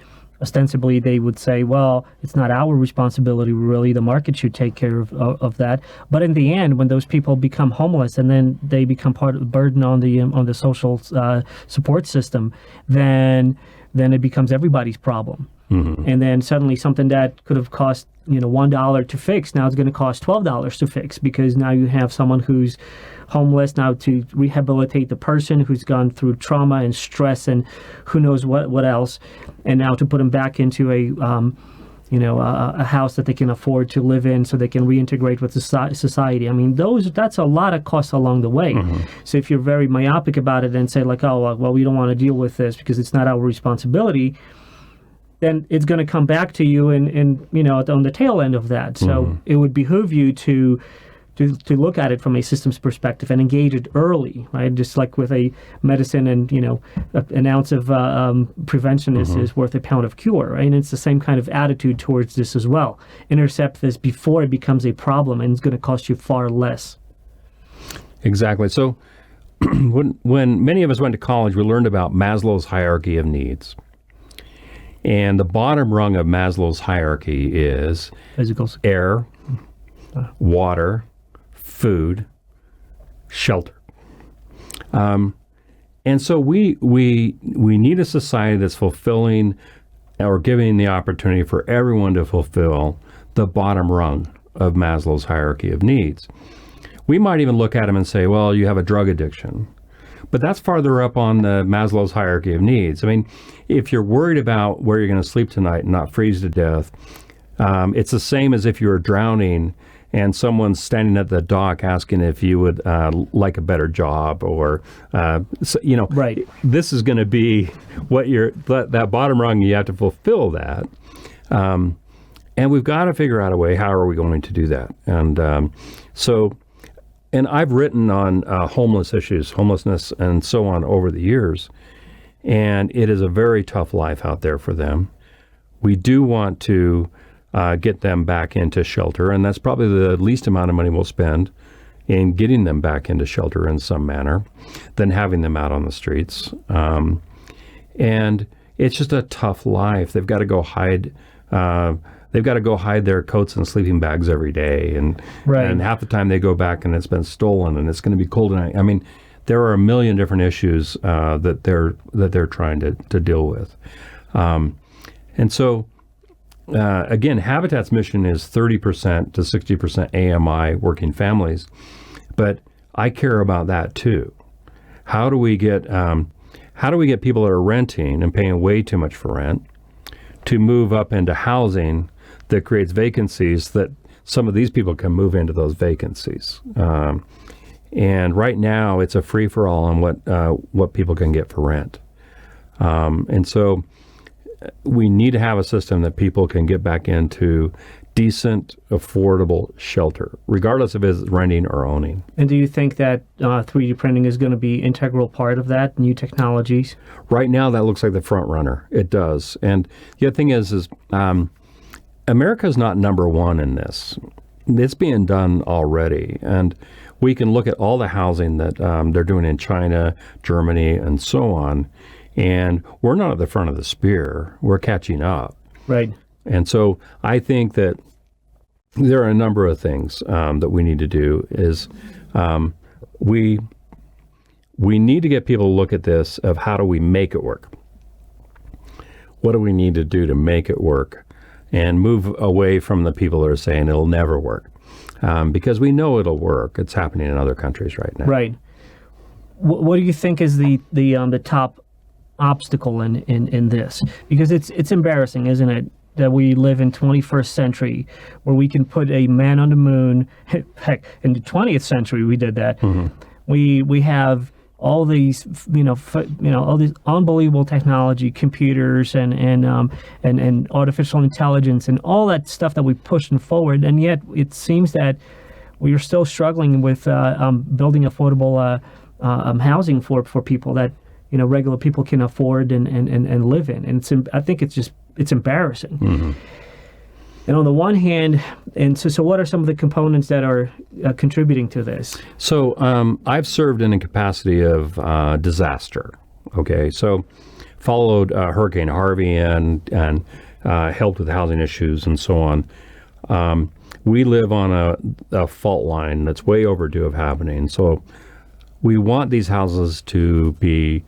ostensibly they would say, well, it's not our responsibility, really. The market should take care of that. But in the end, when those people become homeless and then they become part of the burden on the social support system, then it becomes everybody's problem. Mm-hmm. And then suddenly something that could have cost $1 to fix, now it's going to cost $12 to fix, because now you have someone who's homeless now to rehabilitate the person who's gone through trauma and stress and who knows what else, and now to put them back into a house that they can afford to live in so they can reintegrate with society. I mean, that's a lot of costs along the way. Mm-hmm. So if you're very myopic about it and say like, oh, well, we don't want to deal with this because it's not our responsibility, then it's going to come back to you and on the tail end of that. So mm-hmm. It would behoove you to look at it from a systems perspective and engage it early, right? Just like with a medicine, and an ounce of prevention mm-hmm. is worth a pound of cure, right? And it's the same kind of attitude towards this as well. Intercept this before it becomes a problem, and it's going to cost you far less. Exactly. So when many of us went to college, we learned about Maslow's hierarchy of needs. And the bottom rung of Maslow's hierarchy is physicals, air, water, food, shelter. And so we need a society that's fulfilling or giving the opportunity for everyone to fulfill the bottom rung of Maslow's hierarchy of needs. We might even look at them and say, well, you have a drug addiction. But that's farther up on the Maslow's hierarchy of needs. I mean, if you're worried about where you're going to sleep tonight and not freeze to death, it's the same as if you were drowning and someone's standing at the dock asking if you would like a better job, or right. This is going to be what that bottom rung. You have to fulfill that, and we've got to figure out a way. How are we going to do that? And and I've written on homelessness, and so on over the years, and it is a very tough life out there for them. We do want to get them back into shelter, and that's probably the least amount of money we'll spend in getting them back into shelter in some manner than having them out on the streets. And it's just a tough life. They've got to go hide. They've got to go hide their coats and sleeping bags every day, and right. And half the time they go back and it's been stolen, and it's going to be cold tonight. I mean, there are a million different issues that they're trying to deal with, and so. Again, Habitat's mission is 30% to 60% AMI working families, but I care about that too. How do we get people that are renting and paying way too much for rent to move up into housing that creates vacancies that some of these people can move into those vacancies? And right now, it's a free for all on what people can get for rent. And so we need to have a system that people can get back into decent, affordable shelter, regardless of is renting or owning. And do you think that 3D printing is going to be an integral part of that, new technologies? Right now, that looks like the front runner. It does. And the other thing is America's not number one in this. It's being done already. And we can look at all the housing that they're doing in China, Germany, and so on. And we're not at the front of the spear. We're catching up. Right. And so I think that there are a number of things that we need to do is we need to get people to look at this of how do we make it work? What do we need to do to make it work? And move away from the people that are saying it'll never work. Because we know it'll work. It's happening in other countries right now. Right. What do you think is the top obstacle in this? Because it's embarrassing, isn't it, that we live in 21st century where we can put a man on the moon. Heck, in the 20th century we did that. Mm-hmm. We have all these all these unbelievable technology, computers and artificial intelligence and all that stuff that we pushing forward, and yet it seems that we are still struggling with building affordable housing for people that regular people can afford and live in. And I think it's embarrassing. Mm-hmm. And on the one hand, and so what are some of the components that are contributing to this? So I've served in a capacity of disaster. Okay, so followed Hurricane Harvey and helped with housing issues and so on. We live on a fault line that's way overdue of happening. So we want these houses to be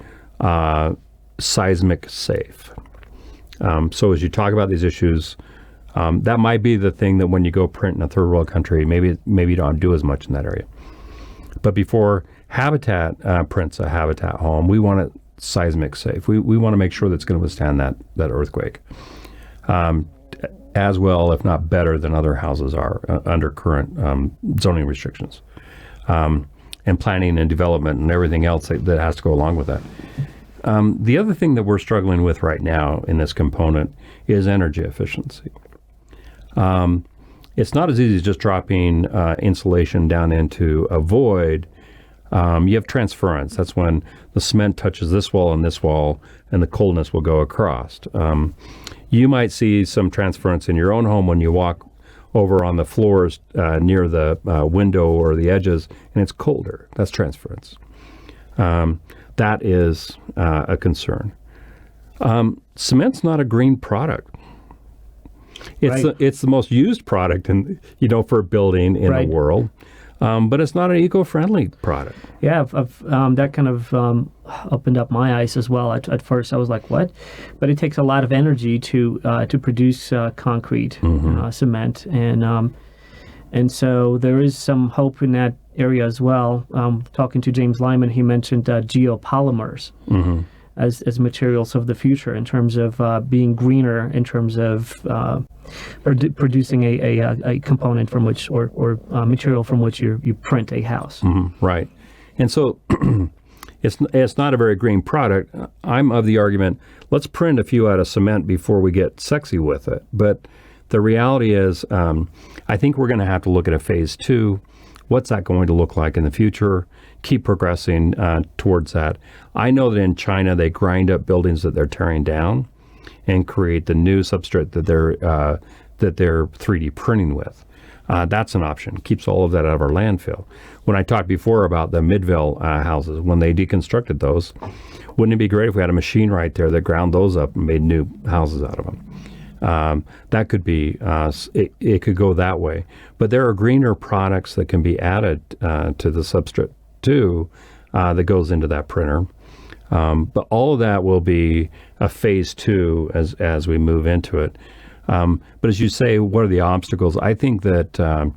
seismic safe. So as you talk about these issues, that might be the thing that when you go print in a third world country, maybe you don't do as much in that area. But before Habitat prints a Habitat home, we want it seismic safe. We want to make sure that it's going to withstand that earthquake as well, if not better than other houses are under current zoning restrictions and planning and development and everything else that has to go along with that. The other thing that we're struggling with right now in this component is energy efficiency. It's not as easy as just dropping insulation down into a void. You have transference. That's when the cement touches this wall and the coldness will go across. You might see some transference in your own home when you walk over on the floors near the window or the edges, and it's colder. That's transference. That is a concern. Cement's not a green product. It's the most used product for a building in the world, but it's not an eco-friendly product. Yeah, that kind of opened up my eyes as well. At first, I was like, "What?" But it takes a lot of energy to produce concrete, cement, and so there is some hope in that area as well. Talking to James Lyman, he mentioned geopolymers. Mm-hmm. As materials of the future in terms of being greener, in terms of producing a component from which or material from which you print a house. Mm-hmm. Right. And so it's not a very green product. I'm of the argument, let's print a few out of cement before we get sexy with it. But the reality is, I think we're going to have to look at a phase 2. What's that going to look like in the future? Keep progressing towards that. I know that in China they grind up buildings that they're tearing down and create the new substrate that they're 3D printing with. That's an option. Keeps all of that out of our landfill. When I talked before about the Midvale houses, when they deconstructed those, wouldn't it be great if we had a machine right there that ground those up and made new houses out of them? That could be, it could go that way. But there are greener products that can be added to the substrate too that goes into that printer. But all of that will be a phase 2 as we move into it. But as you say, what are the obstacles? I think that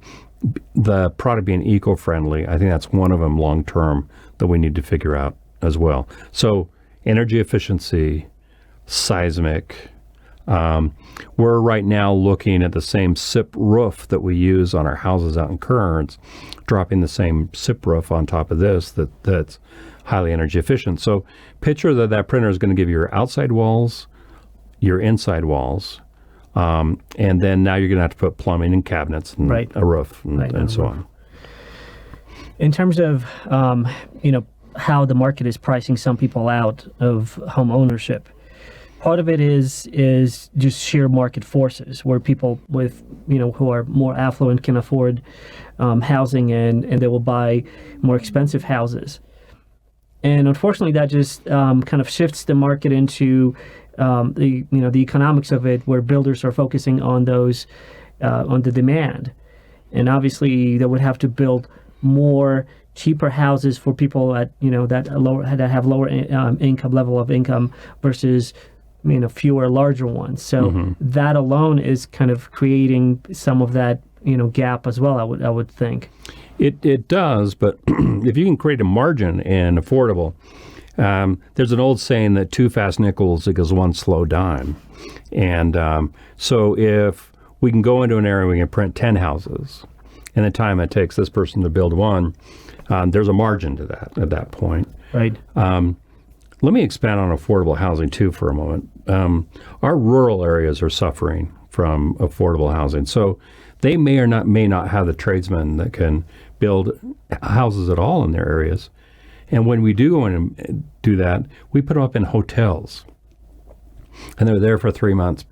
the product being eco-friendly, I think that's one of them long term that we need to figure out as well. So energy efficiency, seismic. We're right now looking at the same SIP roof that we use on our houses out in Kearns, dropping the same SIP roof on top of this that's highly energy efficient. So picture that printer is going to give you your outside walls, your inside walls, and then now you're going to have to put plumbing and cabinets and a roof and so on. In terms of how the market is pricing some people out of home ownership, part of it is just sheer market forces, where people with who are more affluent can afford housing and they will buy more expensive houses. And unfortunately, that just kind of shifts the market into the economics of it, where builders are focusing on those on the demand, and obviously they would have to build more cheaper houses for people that that have lower income level of income versus fewer larger ones. So that alone is kind of creating some of that gap as well. I would think. It does, but if you can create a margin in affordable, there's an old saying that 2 fast nickels equals 1 slow dime. And so if we can go into an area where we can print 10 houses, and the time it takes this person to build one, there's a margin to that at that point. Right. Let me expand on affordable housing too for a moment. Our rural areas are suffering from affordable housing. So they may not have the tradesmen that can build houses at all in their areas. And when we do go in and do that, we put them up in hotels. And they're there for 3 months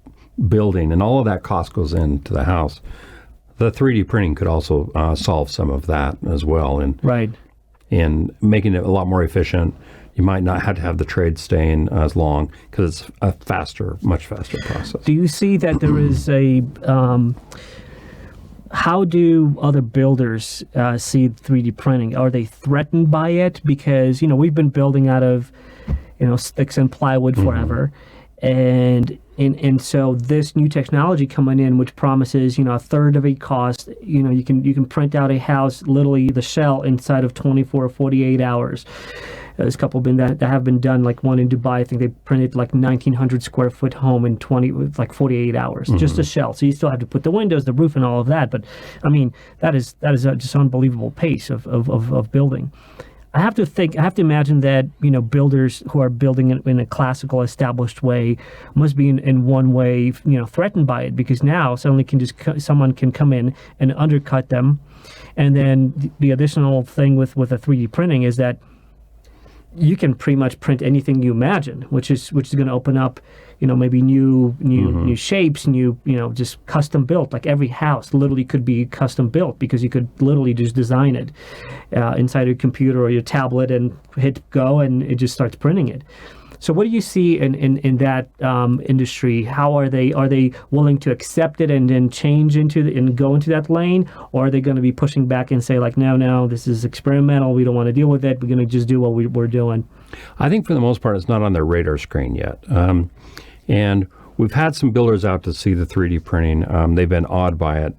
building, and all of that cost goes into the house. The 3D printing could also solve some of that as well. In making it a lot more efficient. You might not have to have the trade staying as long because it's a much faster process. Do you see that there is a how do other builders see 3D printing? Are they threatened by it? Because we've been building out of sticks and plywood forever, and so this new technology coming in, which promises a third of a cost, you can print out a house, literally the shell, inside of 24 or 48 hours. There's a couple that have been done, like one in Dubai. I think they printed like 1,900 square foot home in 48 hours, just a shell. So you still have to put the windows, the roof, and all of that. But I mean, that is just unbelievable pace of building. I have to imagine that builders who are building it in a classical, established way must be in one way threatened by it, because now suddenly someone can come in and undercut them, and then the additional thing with a 3D printing is that you can pretty much print anything you imagine, which is going to open up, maybe new shapes, just custom built. Like every house literally could be custom built, because you could literally just design it inside your computer or your tablet and hit go, and it just starts printing it. So what do you see in that industry? How are they willing to accept it and then change and go into that lane, or are they going to be pushing back and say like, no, this is experimental, we don't want to deal with it, we're going to just do what we're doing? I think for the most part it's not on their radar screen yet. And we've had some builders out to see the 3D printing. They've been awed by it,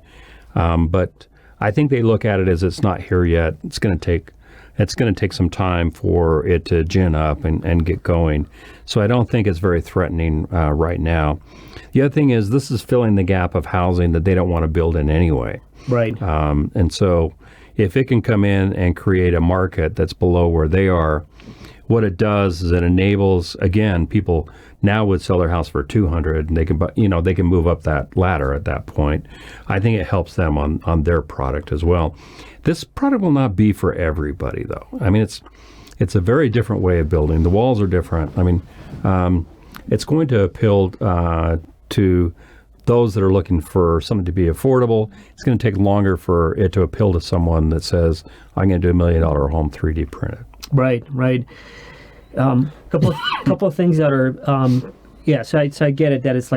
but I think they look at it as it's not here yet. It's going to take some time for it to gin up and get going. So I don't think it's very threatening right now. The other thing is this is filling the gap of housing that they don't want to build in anyway. Right. And so if it can come in and create a market that's below where they are, what it does is it enables, again, people now would sell their house for $200, and they can move up that ladder at that point. I think it helps them on their product as well. This product will not be for everybody, though. I mean, it's a very different way of building. The walls are different. I mean, it's going to appeal to those that are looking for something to be affordable. It's going to take longer for it to appeal to someone that says, I'm going to do $1 million home 3D printed. Right. Couple of things that are so I get it that it's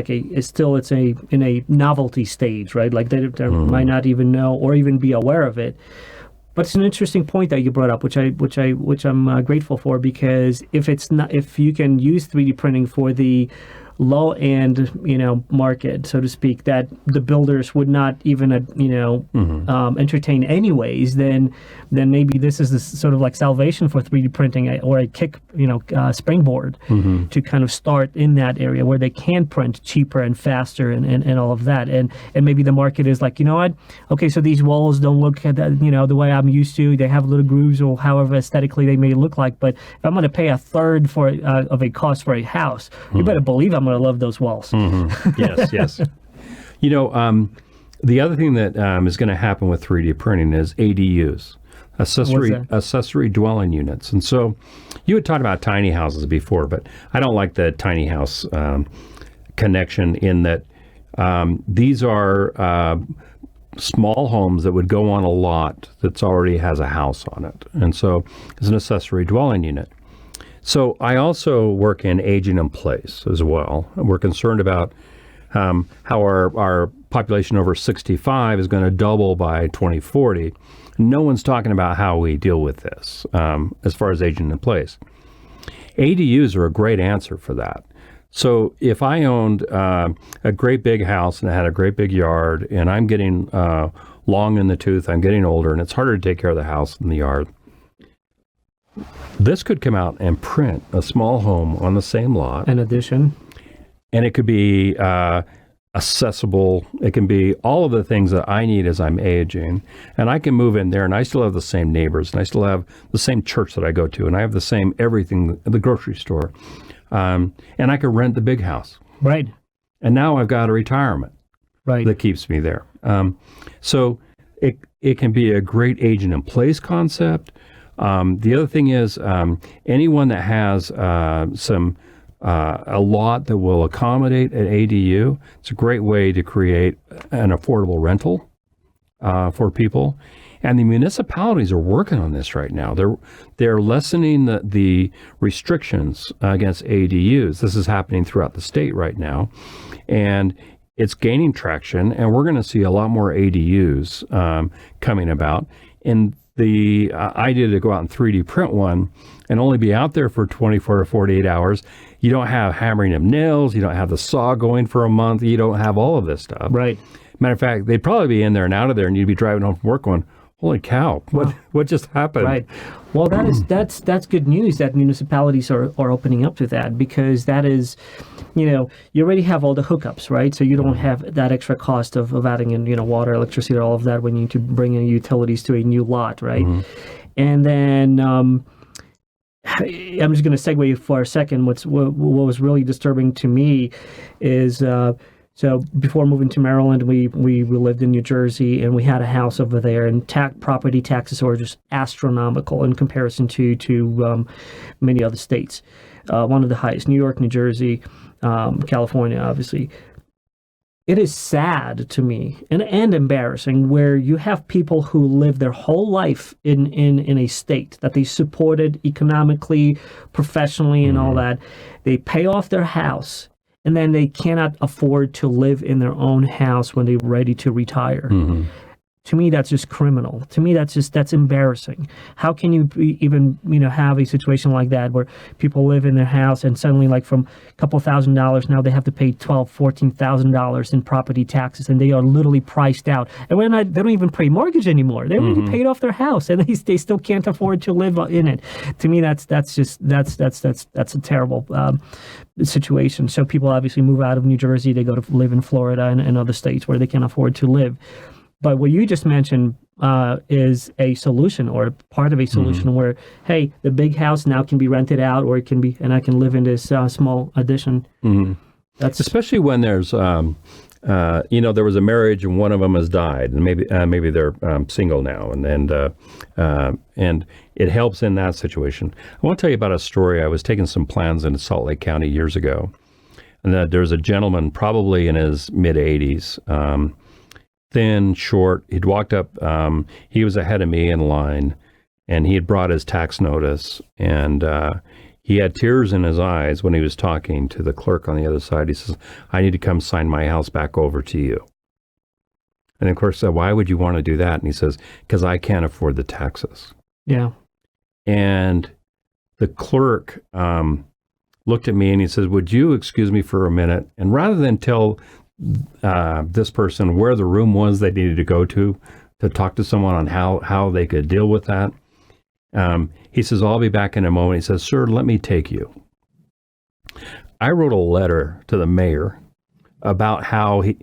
in a novelty stage, right? Like they might not even know or even be aware of it. But it's an interesting point that you brought up, which I'm grateful for, because if you can use 3D printing for the low end, market, so to speak, that the builders would not even, entertain anyways, then maybe this is this sort of like salvation for 3D printing, or a kick, springboard to kind of start in that area where they can print cheaper and faster and all of that. And maybe the market is like, you know what? Okay, so these walls don't look at that, the way I'm used to. They have little grooves or however aesthetically they may look like. But if I'm going to pay a third of a cost for a house, you better believe I'm going to love those walls. Yes. The other thing that is going to happen with 3D printing is ADUs, accessory dwelling units. And so you had talked about tiny houses before, but I don't like the tiny house connection in that these are small homes that would go on a lot that's already has a house on it. And so it's an accessory dwelling unit. So I also work in aging in place as well. We're concerned about how our population over 65 is going to double by 2040. No one's talking about how we deal with this as far as aging in place. ADUs are a great answer for that. So if I owned a great big house and I had a great big yard and I'm getting long in the tooth, I'm getting older, and it's harder to take care of the house than the yard, this could come out and print a small home on the same lot. In addition. And it could be accessible. It can be all of the things that I need as I'm aging. And I can move in there and I still have the same neighbors and I still have the same church that I go to and I have the same everything at the grocery store. And I can rent the big house. Right. And now I've got a retirement that keeps me there. So it can be a great aging in place concept. The other thing is anyone that has a lot that will accommodate an ADU, it's a great way to create an affordable rental for people. And the municipalities are working on this right now. They're lessening the restrictions against ADUs. This is happening throughout the state right now. And it's gaining traction, and we're going to see a lot more ADUs coming about. And the idea to go out and 3D print one and only be out there for 24 or 48 hours, you don't have hammering of nails, you don't have the saw going for a month, you don't have all of this stuff. Right. Matter of fact, they'd probably be in there and out of there, and you'd be driving home from work going, holy cow, what just happened? Right. Well, that's good news that municipalities are opening up to that, because that is, you already have all the hookups, right? So you don't have that extra cost of adding in, water, electricity, all of that when you need to bring in utilities to a new lot, right? And then I'm just going to segue for a second. What was really disturbing to me is so before moving to Maryland, we lived in New Jersey, and we had a house over there, and property taxes were just astronomical in comparison to many other states. One of the highest, New York, New Jersey, California, obviously. It is sad to me and embarrassing where you have people who live their whole life in a state that they supported economically, professionally, and all that. They pay off their house, and then they cannot afford to live in their own house when they're ready to retire. To me, that's just criminal. To me, that's embarrassing. How can you even, have a situation like that where people live in their house and suddenly, like, from a couple $1,000s, now they have to pay $12,000-$14,000 in property taxes, and they are literally priced out. And they don't even pay mortgage anymore. They already paid off their house, and they still can't afford to live in it. To me, that's a terrible situation. So people obviously move out of New Jersey. They go to live in Florida and other states where they can afford to live. But what you just mentioned is a solution, or part of a solution where, hey, the big house now can be rented out, or it can be, and I can live in this small addition. That's especially when there's, there was a marriage and one of them has died, and maybe they're single now, and it helps in that situation. I want to tell you about a story. I was taking some plans in Salt Lake County years ago, and there's a gentleman probably in his mid 80s. Thin, short. He'd walked up. He was ahead of me in line, and he had brought his tax notice, and he had tears in his eyes when he was talking to the clerk on the other side. He says, "I need to come sign my house back over to you." And of course, why would you want to do that? And he says, "Because I can't afford the taxes." Yeah. And the clerk looked at me and he says, "Would you excuse me for a minute?" And rather than tell this person where the room was they needed to go to talk to someone on how they could deal with that, he says, "I'll be back in a moment." He says, "Sir, let me take you." I wrote a letter to the mayor about how he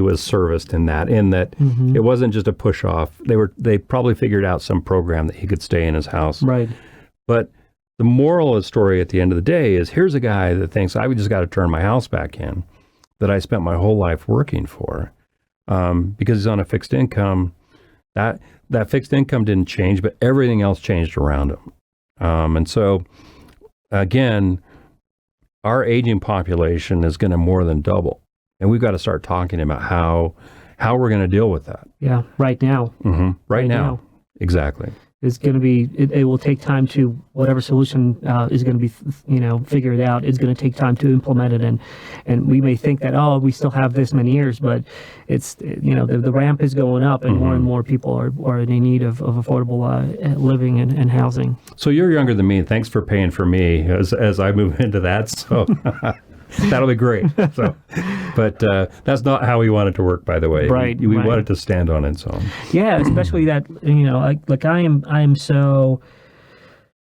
was serviced in that it wasn't just a push off. They probably figured out some program that he could stay in his house. Right. But the moral of the story at the end of the day is, here's a guy that thinks I just got to turn my house back in that I spent my whole life working for, because he's on a fixed income. That fixed income didn't change, but everything else changed around him. And so, again, our aging population is going to more than double. And we've got to start talking about how we're going to deal with that. Yeah, right now. Mm-hmm. Right now. Exactly. It's going to be, it will take time to, whatever solution is going to be, figured out, it's going to take time to implement it. And we may think that, we still have this many years, but it's, the ramp is going up and more people are in need of affordable living and housing. So you're younger than me. Thanks for paying for me as I move into that. So that'll be great. So, but that's not how we want it to work, by the way. Right. We want it to stand on its own. Yeah, especially that, like I am so,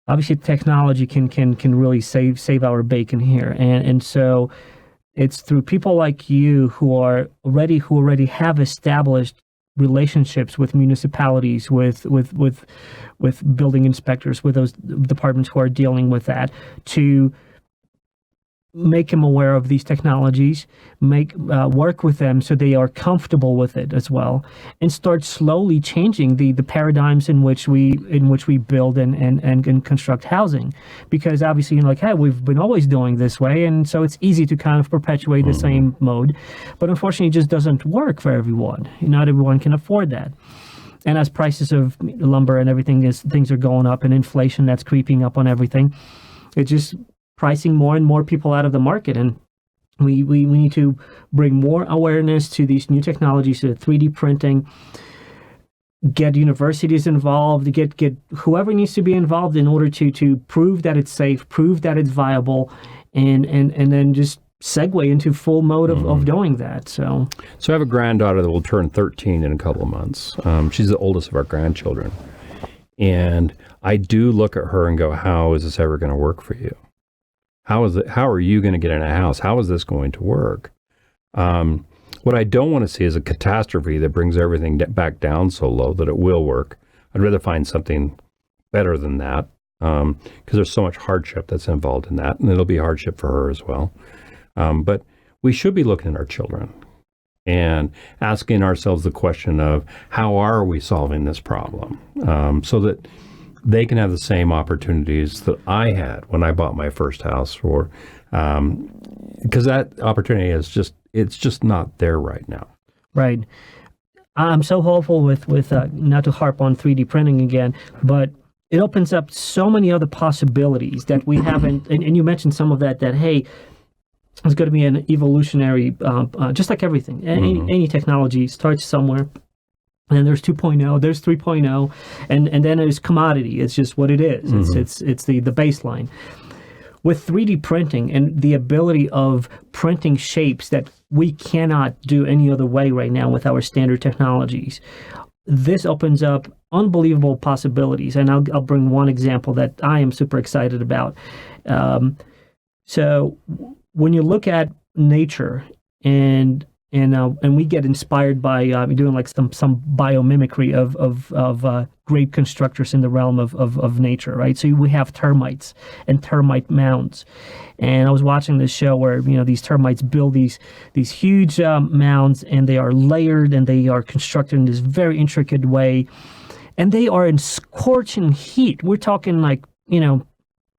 obviously technology can really save our bacon here. And so it's through people like you who already have established relationships with municipalities, with building inspectors, with those departments who are dealing with that, to make them aware of these technologies, work with them so they are comfortable with it as well, and start slowly changing the paradigms in which we build and construct housing. Because obviously, hey, we've been always doing this way, and so it's easy to kind of perpetuate the same mode. But unfortunately, it just doesn't work for everyone. Not everyone can afford that. And as prices of lumber and everything, as things are going up, and inflation that's creeping up on everything, it just pricing more and more people out of the market. And we need to bring more awareness to these new technologies, to 3D printing, get universities involved, get whoever needs to be involved in order to prove that it's safe, prove that it's viable, and then just segue into full mode of doing that. So I have a granddaughter that will turn 13 in a couple of months. She's the oldest of our grandchildren. And I do look at her and go, how is this ever going to work for you? How are you going to get in a house? How is this going to work? What I don't want to see is a catastrophe that brings everything back down so low that it will work. I'd rather find something better than that, because there's so much hardship that's involved in that, and it'll be hardship for her as well. But we should be looking at our children and asking ourselves the question of, how are we solving this problem, so that they can have the same opportunities that I had when I bought my first house, or because that opportunity it's just not there right now. Right. I'm so hopeful with not to harp on 3D printing again, but it opens up so many other possibilities that we haven't, and you mentioned some of that, hey, it's going to be an evolutionary, just like everything. Any technology starts somewhere. And there's 2.0, there's 3.0, and then there's commodity. It's just what it is. It's the baseline. With 3D printing and the ability of printing shapes that we cannot do any other way right now with our standard technologies, this opens up unbelievable possibilities. And I'll bring one example that I am super excited about. So when you look at nature and we get inspired by doing like some biomimicry of great constructors in the realm of nature, right? So we have termites and termite mounds, and I was watching this show where these termites build these huge mounds, and they are layered and they are constructed in this very intricate way, and they are in scorching heat. We're talking like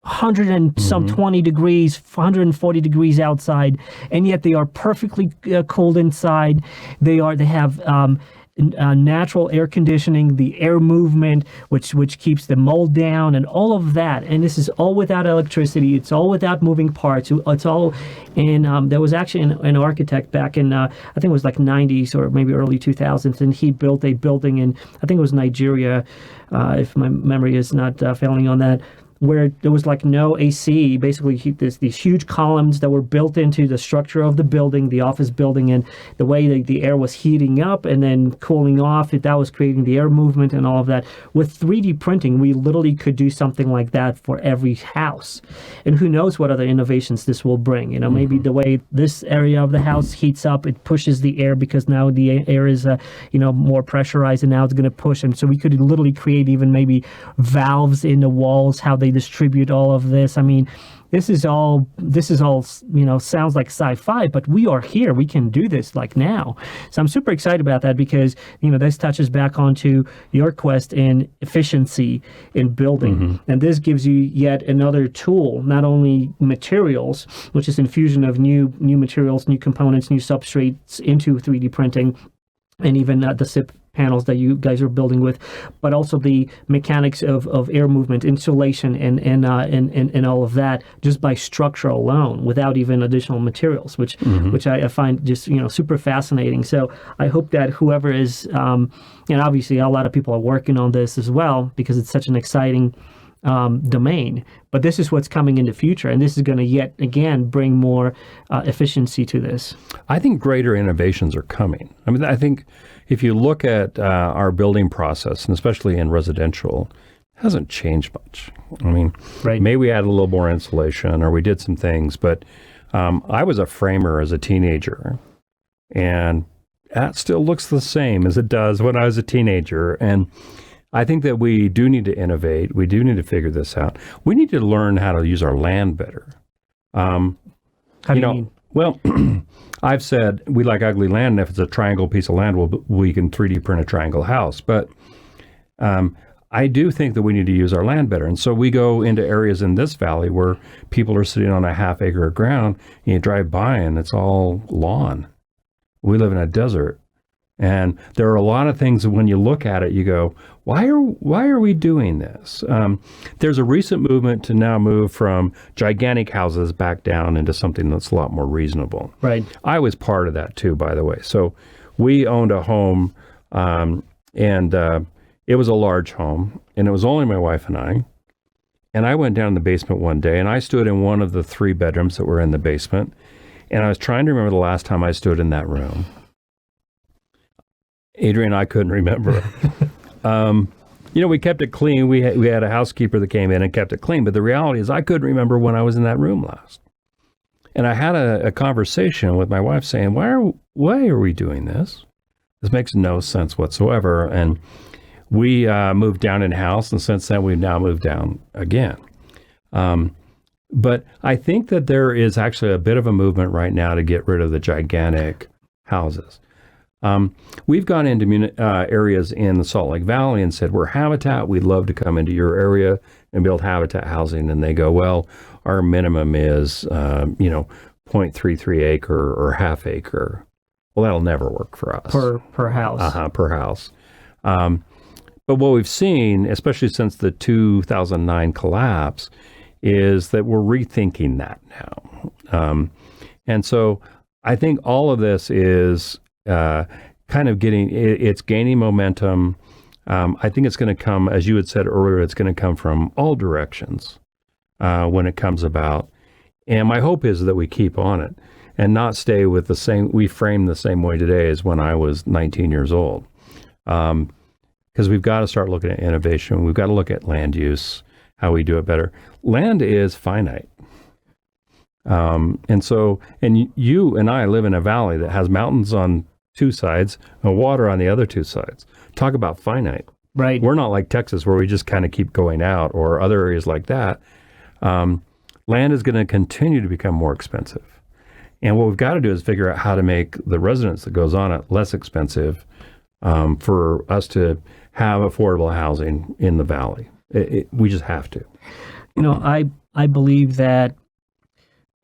100 and some 20 degrees, 140 degrees outside, and yet they are perfectly cooled inside. They have natural air conditioning, the air movement, which keeps the mold down, and all of that. And this is all without electricity. It's all without moving parts. It's all. And there was actually an architect back in I think it was like 90s or maybe early 2000s, and he built a building in, I think it was Nigeria, if my memory is not failing on that. where there was like no AC. Basically, these huge columns that were built into the structure of the building, the office building, and the way the air was heating up and then cooling off, that was creating the air movement and all of that. With 3D printing, we literally could do something like that for every house. And who knows what other innovations this will bring. Maybe the way this area of the house heats up, it pushes the air because now the air is, more pressurized, and now it's going to push. And so we could literally create even maybe valves in the walls, how they distribute all of this. I mean, this is all, sounds like sci-fi, but we are here. We can do this like now. So I'm super excited about that because, this touches back onto your quest in efficiency in building. And this gives you yet another tool, not only materials, which is infusion of new materials, new components, new substrates into 3D printing, and even the SIP panels that you guys are building with, but also the mechanics of air movement, insulation, and all of that, just by structure alone, without even additional materials, which I find just super fascinating. So I hope that whoever is, and obviously a lot of people are working on this as well because it's such an exciting domain. But this is what's coming in the future, and this is going to yet again bring more efficiency to this. I think greater innovations are coming. I mean, I think if you look at our building process, and especially in residential, it hasn't changed much. I mean, maybe we added a little more insulation or we did some things, but I was a framer as a teenager, and that still looks the same as it does when I was a teenager. And I think that we do need to innovate. We do need to figure this out. We need to learn how to use our land better. How do you mean? Well, I've said we like ugly land, and if it's a triangle piece of land, we can 3D print a triangle house. But I do think that we need to use our land better. And so we go into areas in this valley where people are sitting on a half acre of ground, and you drive by and it's all lawn. We live in a desert. And there are a lot of things that when you look at it, you go, why are we doing this? There's a recent movement to now move from gigantic houses back down into something that's a lot more reasonable. Right. I was part of that too, by the way. So we owned a home, and it was a large home, and it was only my wife and I. And I went down in the basement one day, and I stood in one of the 3 bedrooms that were in the basement, and I was trying to remember the last time I stood in that room. Adrian, I couldn't remember. We kept it clean. We had a housekeeper that came in and kept it clean. But the reality is I couldn't remember when I was in that room last. And I had a conversation with my wife saying, why are we doing this? This makes no sense whatsoever. And we moved down in house. And since then, we've now moved down again. But I think that there is actually a bit of a movement right now to get rid of the gigantic houses. We've gone into areas in the Salt Lake Valley and said, we're Habitat. We'd love to come into your area and build Habitat housing. And they go, well, our minimum is, 0.33 acre or half acre. Well, that'll never work for us. Per house. Per house. But what we've seen, especially since the 2009 collapse, is that we're rethinking that now. And so I think all of this is kind of it's gaining momentum. I think it's going to come, as you had said earlier, it's going to come from all directions when it comes about. And my hope is that we keep on it and not stay with the same, we frame the same way today as when I was 19 years old. Because we've got to start looking at innovation. We've got to look at land use, how we do it better. Land is finite. And you and I live in a valley that has mountains on 2 sides and water on the other 2 sides. Talk about finite. Right. We're not like Texas where we just kind of keep going out, or other areas like that. Land is going to continue to become more expensive. And what we've got to do is figure out how to make the residence that goes on it less expensive for us to have affordable housing in the valley. We just have to. I believe that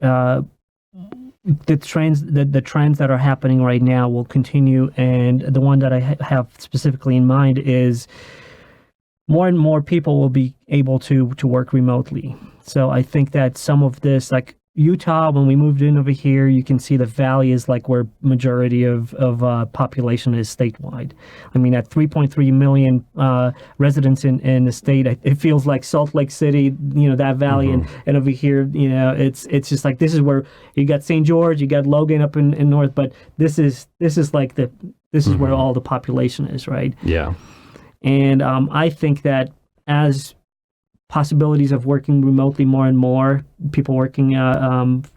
the trends that are happening right now will continue, and the one that I have specifically in mind is more and more people will be able to work remotely. So I think that some of this, like Utah, when we moved in over here, you can see the valley is like where majority of population is statewide. I mean, at 3.3 million residents in the state, it feels like Salt Lake City, that valley, and over here, it's just like this is where you got St. George, you got Logan up in north, but this is like this is where all the population is, right? Yeah. And I think that as possibilities of working remotely more and more, people working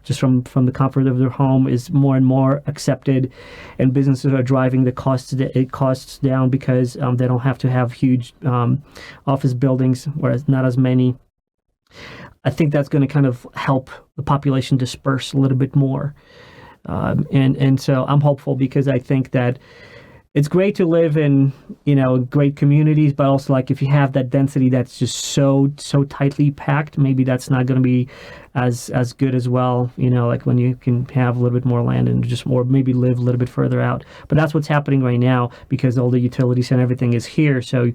just from the comfort of their home is more and more accepted, and businesses are driving the costs down because they don't have to have huge office buildings, whereas not as many. I think that's going to kind of help the population disperse a little bit more, and so I'm hopeful because I think that it's great to live in, great communities, but also like if you have that density that's just so tightly packed, maybe that's not going to be as good as well, like when you can have a little bit more land and just more, maybe live a little bit further out. But that's what's happening right now because all the utilities and everything is here. So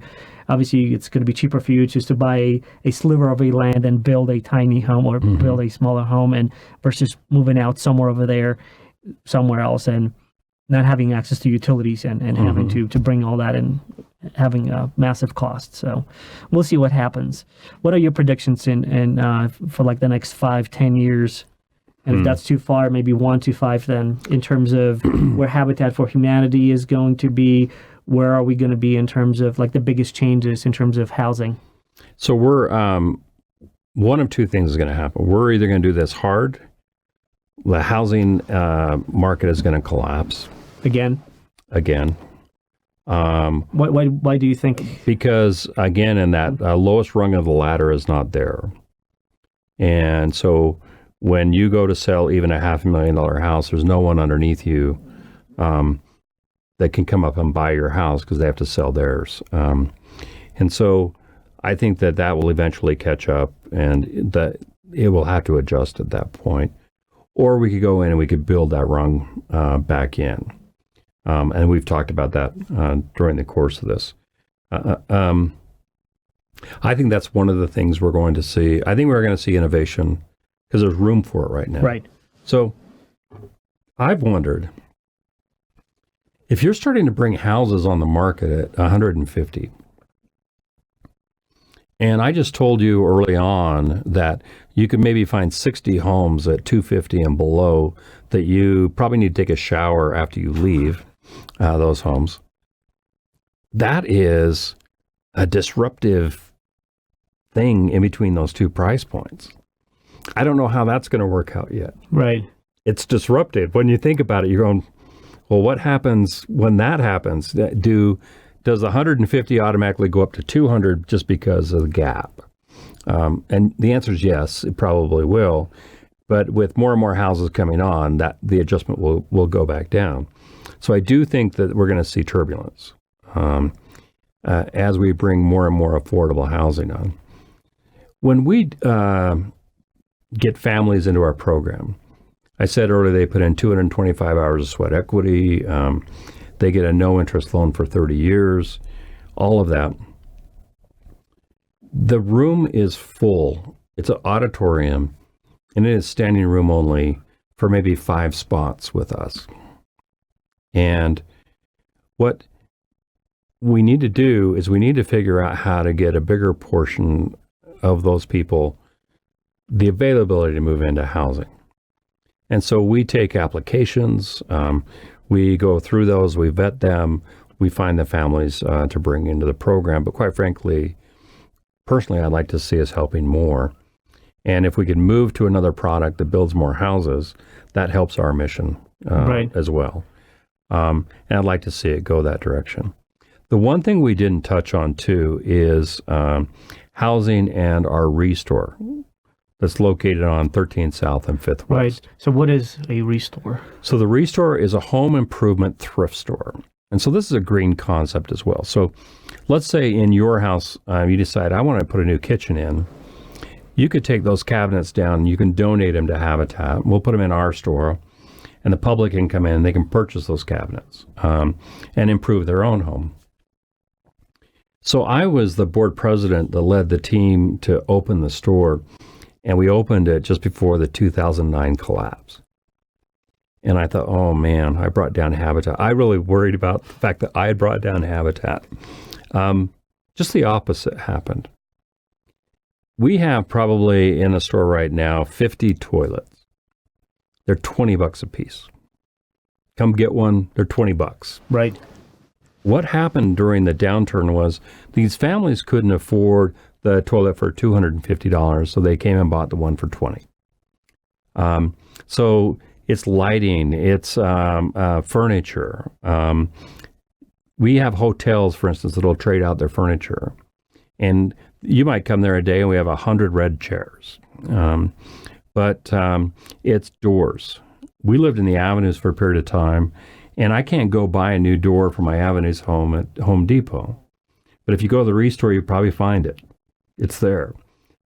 obviously it's going to be cheaper for you just to buy a sliver of a land and build a tiny home or build a smaller home and versus moving out somewhere else and not having access to utilities and having to bring all that in, having a massive cost. So we'll see what happens. What are your predictions for like the next 5-10 years? And if that's too far, maybe 1 to 5 then, in terms of where Habitat for Humanity is going to be, where are we going to be in terms of like the biggest changes in terms of housing? So we're, one of two things is going to happen. We're either going to do this hard, the housing market is going to collapse. Again. Why do you think? Because, again, in that lowest rung of the ladder is not there. And so when you go to sell even a $500,000 house, there's no one underneath you that can come up and buy your house because they have to sell theirs. And so I think that will eventually catch up and that it will have to adjust at that point. Or we could go in and we could build that rung back in. And we've talked about that during the course of this. I think that's one of the things we're going to see. I think we're going to see innovation because there's room for it right now. Right. So I've wondered if you're starting to bring houses on the market at 150, and I just told you early on that you could maybe find 60 homes at 250 and below that you probably need to take a shower after you leave those homes. That is a disruptive thing in between those two price points. I don't know how that's going to work out yet. Right. It's disruptive. When you think about it, you're going, well, what happens when that happens? Does 150 automatically go up to 200 just because of the gap? And the answer is yes, it probably will. But with more and more houses coming on, that the adjustment will go back down. So I do think that we're going to see turbulence as we bring more and more affordable housing on. When we get families into our program, I said earlier they put in 225 hours of sweat equity. They get a no-interest loan for 30 years, all of that. The room is full. It's an auditorium, and it is standing room only for maybe 5 spots with us. And what we need to do is we need to figure out how to get a bigger portion of those people the availability to move into housing. And so we take applications, we go through those, we vet them, we find the families to bring into the program. But quite frankly, personally, I'd like to see us helping more. And if we can move to another product that builds more houses, that helps our mission as well. And I'd like to see it go that direction. The one thing we didn't touch on, too, is housing and our Restore that's located on 13th South and 5th West. Right. So what is a Restore? So the Restore is a home improvement thrift store. And so this is a green concept as well. So let's say in your house, you decide, I want to put a new kitchen in. You could take those cabinets down and you can donate them to Habitat. We'll put them in our store. And the public can come in and they can purchase those cabinets and improve their own home. So I was the board president that led the team to open the store. And we opened it just before the 2009 collapse. And I thought, oh man, I brought down Habitat. I really worried about the fact that I had brought down Habitat. Just the opposite happened. We have probably in the store right now 50 toilets. They're $20 a piece. Come get one, they're $20. Right. What happened during the downturn was these families couldn't afford the toilet for $250, so they came and bought the one for $20. So it's lighting, it's furniture. We have hotels, for instance, that'll trade out their furniture. And you might come there a day and we have 100 red chairs. But it's doors. We lived in the Avenues for a period of time, and I can't go buy a new door for my Avenues home at Home Depot. But if you go to the Restore, you probably find it. It's there.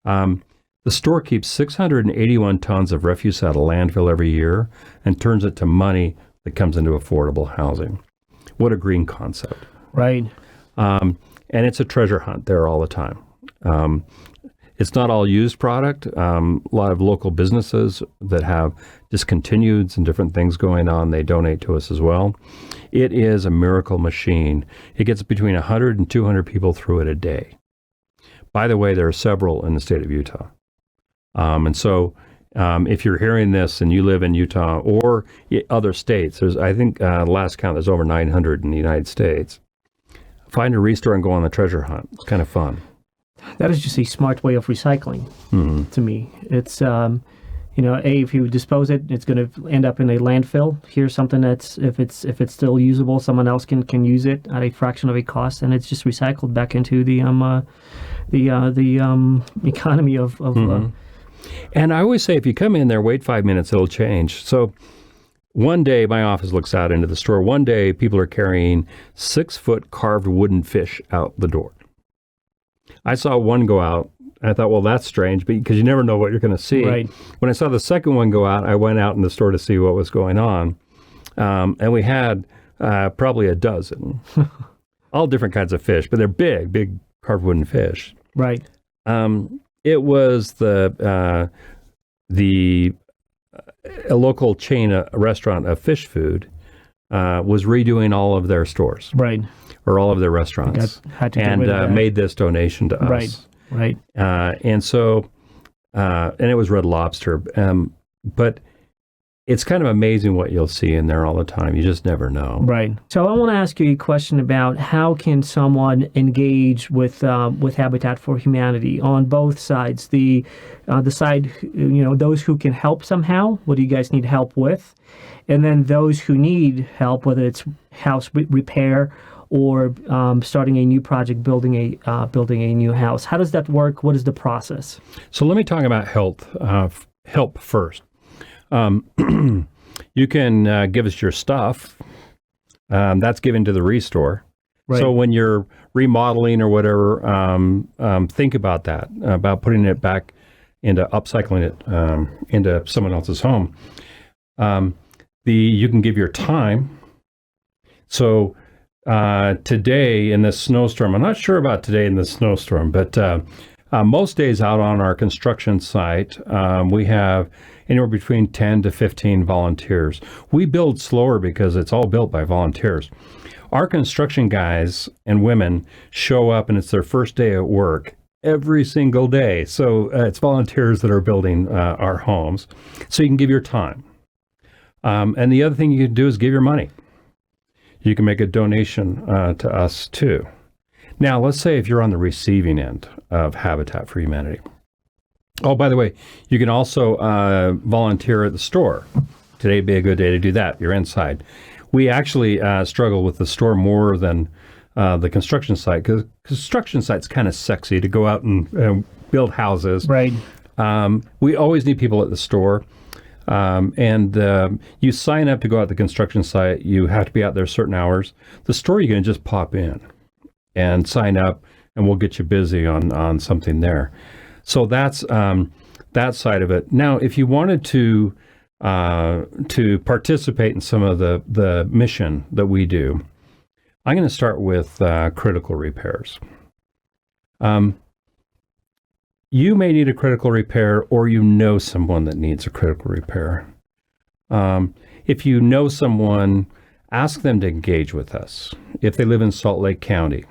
The store keeps 681 tons of refuse out of landfill every year and turns it to money that comes into affordable housing. What a green concept. Right. And it's a treasure hunt there all the time. It's not all used product. A lot of local businesses that have discontinueds and different things going on, they donate to us as well. It is a miracle machine. It gets between 100 and 200 people through it a day. By the way, there are several in the state of Utah. And so if you're hearing this and you live in Utah or other states, there's, I think, last count, there's over 900 in the United States. Find a Restore and go on the treasure hunt. It's kind of fun. That is just a smart way of recycling to me. It's, if you dispose it, it's going to end up in a landfill. Here's something that's, if it's still usable, someone else can use it at a fraction of a cost, and it's just recycled back into the economy of and I always say, if you come in there, wait 5 minutes, it'll change. So one day, my office looks out into the store. One day, people are carrying 6-foot carved wooden fish out the door. I saw one go out. I thought, well, that's strange, because you never know what you're going to see. Right. When I saw the second one go out, I went out in the store to see what was going on. And we had probably a dozen, all different kinds of fish, but they're big carved wooden fish. Right. It was a local chain, a restaurant of fish food, was redoing all of their stores. Right. Or all of their restaurants. Had to get rid of that. Made this donation to us. Right. And so, and it was Red Lobster. But it's kind of amazing what you'll see in there all the time. You just never know. Right. So I want to ask you a question about how can someone engage with Habitat for Humanity on both sides. The side, those who can help somehow. What do you guys need help with? And then those who need help, whether it's house repair or starting a new project, building a new house. How does that work? What is the process? So let me talk about help first. You can give us your stuff. That's given to the Restore. Right. So when you're remodeling or whatever, think about that, about putting it back into upcycling it into someone else's home. You can give your time. So today in this snowstorm, I'm not sure about today in this snowstorm, but most days out on our construction site, we have anywhere between 10 to 15 volunteers. We build slower because it's all built by volunteers. Our construction guys and women show up and it's their first day at work every single day. So it's volunteers that are building our homes. So you can give your time. And the other thing you can do is give your money. You can make a donation to us too. Now, let's say if you're on the receiving end of Habitat for Humanity. Oh, by the way, you can also volunteer at the store. Today would be a good day to do that. You're inside. We actually struggle with the store more than the construction site, because construction site's kind of sexy to go out and build houses. Right. We always need people at the store. And you sign up to go out to the construction site. You have to be out there certain hours. The store, you can just pop in and sign up, and we'll get you busy on something there. So that's that side of it. Now, if you wanted to participate in some of the mission that we do, I'm going to start with critical repairs. you may need a critical repair, or you know someone that needs a critical repair. If you know someone, ask them to engage with us. If they live in Salt Lake County,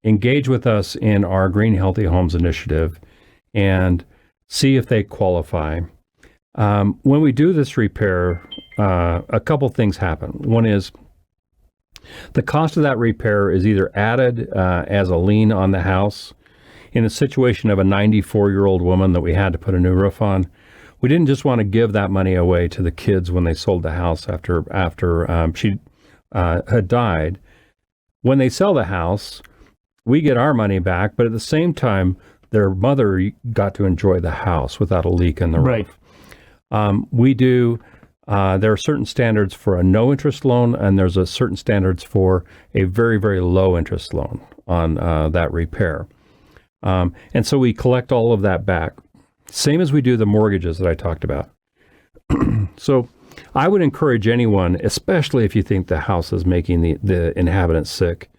engage with us in our Green Healthy Homes initiative and see if they qualify. When we do this repair, a couple things happen. One is the cost of that repair is either added as a lien on the house. In the situation of a 94-year-old woman that we had to put a new roof on, we didn't just want to give that money away to the kids when they sold the house after she had died. When they sell the house, we get our money back, but at the same time, their mother got to enjoy the house without a leak in the roof. We do. There are certain standards for a no-interest loan, and there's a certain standards for a very, very low-interest loan on that repair. And so we collect all of that back, same as we do the mortgages that I talked about. So I would encourage anyone, especially if you think the house is making the inhabitants sick,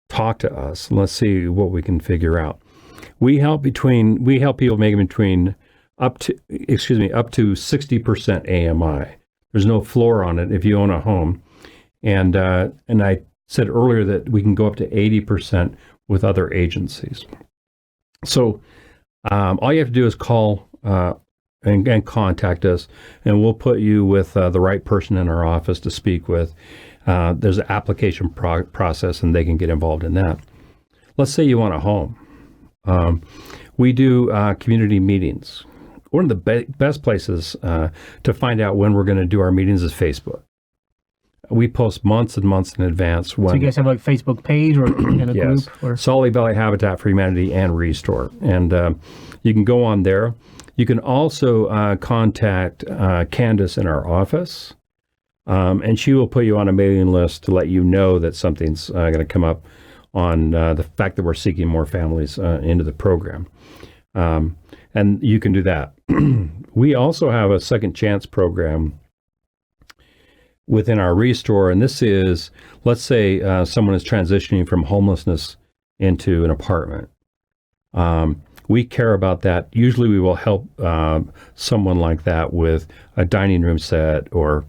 talk to us and let's see what we can figure out. We help people make between up to 60% AMI. There's no floor on it if you own a home. And I said earlier that we can go up to 80% with other agencies. So all you have to do is call and contact us, and we'll put you with the right person in our office to speak with. There's an application process, and they can get involved in that. Let's say you want a home. We do community meetings. One of the best places to find out when we're going to do our meetings is Facebook. We post months and months in advance. So you guys have a Facebook page or in a yes, group? Or? Salt Lake Valley Habitat for Humanity and Restore. And you can go on there. You can also contact Candace in our office, and she will put you on a mailing list to let you know that something's going to come up on the fact that we're seeking more families into the program. And you can do that. We also have a second chance program within our Restore, and this is, let's say someone is transitioning from homelessness into an apartment. We care about that. Usually we will help someone like that with a dining room set or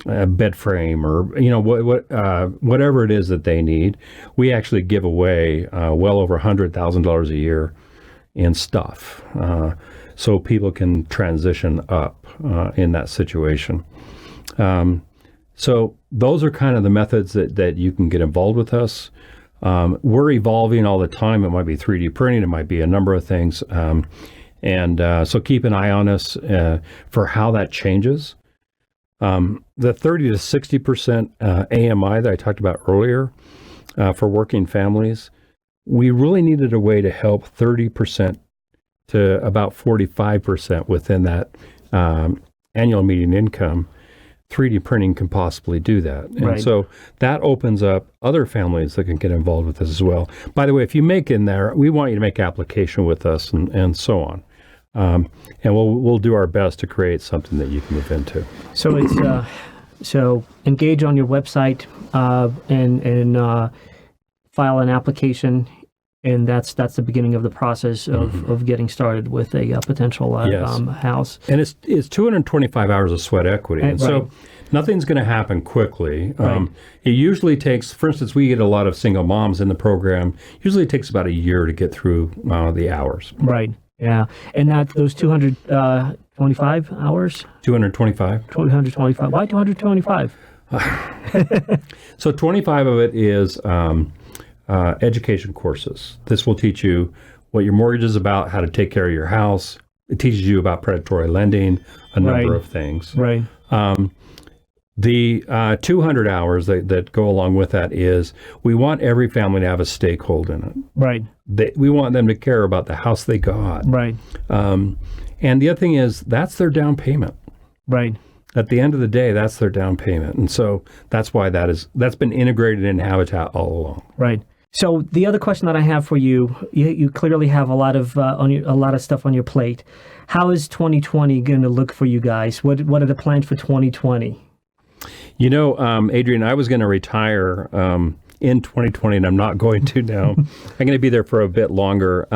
a bed frame or whatever it is that they need. We actually give away well over $100,000 a year in stuff so people can transition up in that situation. So those are kind of the methods that you can get involved with us. We're evolving all the time. It might be 3D printing. It might be a number of things. So keep an eye on us for how that changes. The 30 to 60% AMI that I talked about earlier for working families, we really needed a way to help 30% to about 45% within that annual median income. 3D printing can possibly do that. And so that opens up other families that can get involved with this as well. By the way, if you make in there, we want you to make application with us and so on. And we'll do our best to create something that you can move into. So it's so engage on your website and file an application, and that's the beginning of the process of getting started with a potential house. And it's 225 hours of sweat equity, and so nothing's going to happen quickly. It usually takes, for instance, we get a lot of single moms in the program. Usually it takes about a year to get through the hours. Right. Yeah, and those 225 hours? 225. 225. Why 225? So 25 of it is education courses. This will teach you what your mortgage is about, how to take care of your house. It teaches you about predatory lending, a number of things. Right. The 200 hours that go along with that is we want every family to have a stakeholder in it. Right. We want them to care about the house they got. Right. And the other thing is that's their down payment. Right. At the end of the day, that's their down payment. And so that's why that's been integrated in Habitat all along. Right. So the other question that I have for you clearly have a lot of stuff on your plate. How is 2020 going to look for you guys? What are the plans for 2020? Adrian, I was going to retire in 2020, and I'm not going to now. I'm going to be there for a bit longer.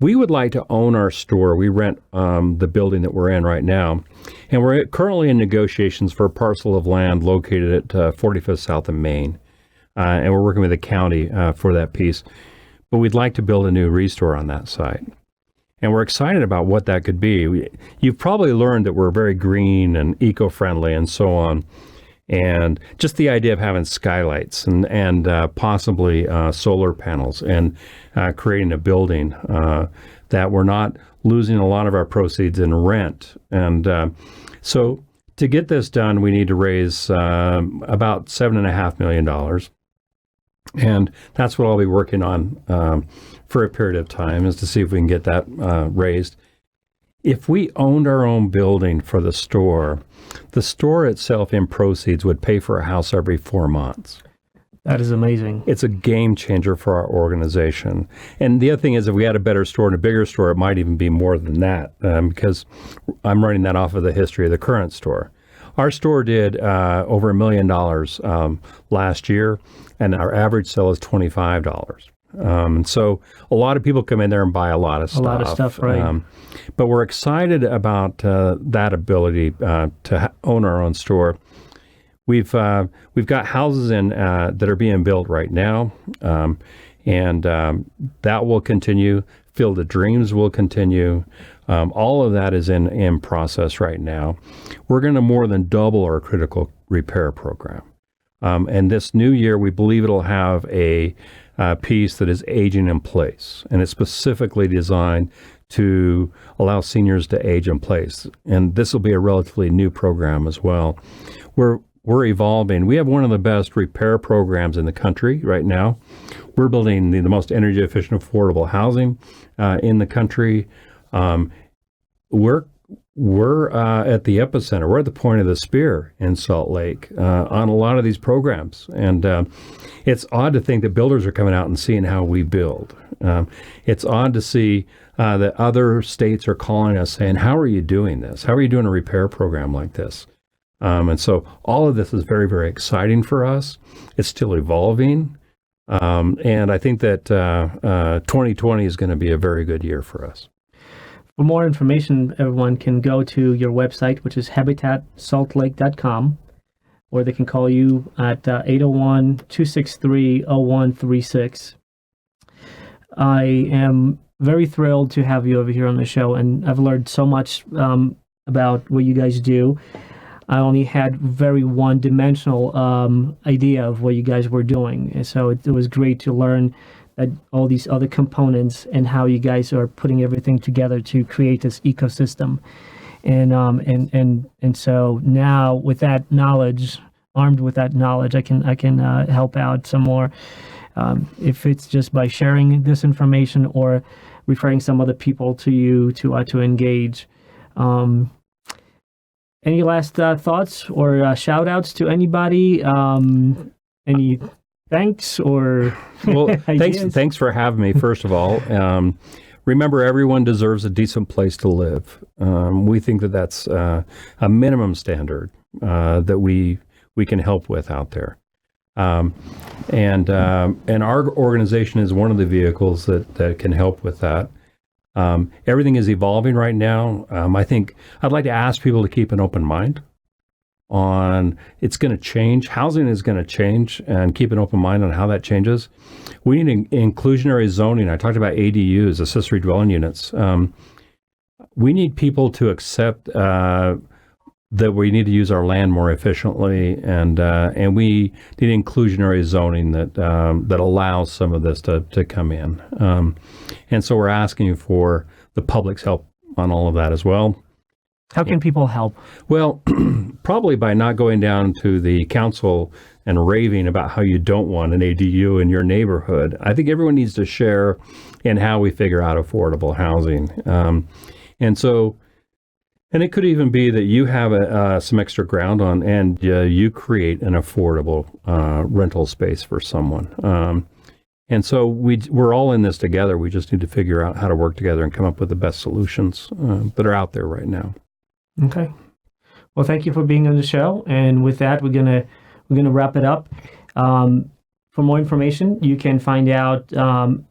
we would like to own our store. We rent the building that we're in right now, and we're currently in negotiations for a parcel of land located at 45th South and Main, and we're working with the county for that piece. But we'd like to build a new restore on that site, and we're excited about what that could be. You've probably learned that we're very green and eco-friendly and so on, and just the idea of having skylights and possibly solar panels and creating a building that we're not losing a lot of our proceeds in rent. And so to get this done, we need to raise about $7.5 million. And that's what I'll be working on for a period of time, is to see if we can get that raised. If we owned our own building for the store itself in proceeds would pay for a house every 4 months. That is amazing. It's a game changer for our organization. And the other thing is, if we had a better store and a bigger store, it might even be more than that, because I'm running that off of the history of the current store. Our store did over $1 million last year, and our average sale is $25. So a lot of people come in there and buy a lot of stuff. A lot of stuff, right. But we're excited about that ability to own our own store. We've got houses in that are being built right now, and that will continue. Field of Dreams will continue. All of that is in process right now. We're going to more than double our critical repair program. And this new year, we believe it'll have a piece that is aging in place, and it's specifically designed to allow seniors to age in place. And this will be a relatively new program as well. We're evolving. We have one of the best repair programs in the country right now. We're building the most energy efficient, affordable housing in the country. We're at the epicenter. We're at the point of the spear in Salt Lake on a lot of these programs. And it's odd to think that builders are coming out and seeing how we build. It's odd to see that other states are calling us saying, how are you doing this? How are you doing a repair program like this? And so all of this is very, very exciting for us. It's still evolving. And I think that 2020 is going to be a very good year for us. For more information, everyone can go to your website, which is habitatsaltlake.com, or they can call you at 801-263-0136. I am very thrilled to have you over here on the show, and I've learned so much about what you guys do. I only had very one-dimensional idea of what you guys were doing, and so it was great to learn that all these other components and how you guys are putting everything together to create this ecosystem. And so now, with that knowledge, armed with that knowledge, I can help out some more. If it's just by sharing this information or referring some other people to you to engage. Any last thoughts or shout outs to anybody? Any thanks or well, thanks for having me, first of all. Remember, everyone deserves a decent place to live. We think that that's a minimum standard that we can help with out there. And our organization is one of the vehicles that can help with that. Everything is evolving right now. I think I'd like to ask people to keep an open mind on it's going to change. Housing is going to change, and keep an open mind on how that changes. We need inclusionary zoning. I talked about ADUs, accessory dwelling units. We need people to accept that we need to use our land more efficiently, and we need inclusionary zoning that allows some of this to come in. And so we're asking for the public's help on all of that as well. How can people help? Well, probably by not going down to the council and raving about how you don't want an ADU in your neighborhood. I think everyone needs to share in how we figure out affordable housing. And it could even be that you have some extra ground on and you create an affordable rental space for someone. And so we're all in this together. We just need to figure out how to work together and come up with the best solutions that are out there right now. Okay. Well, thank you for being on the show. And with that, we're gonna wrap it up. For more information, you can find out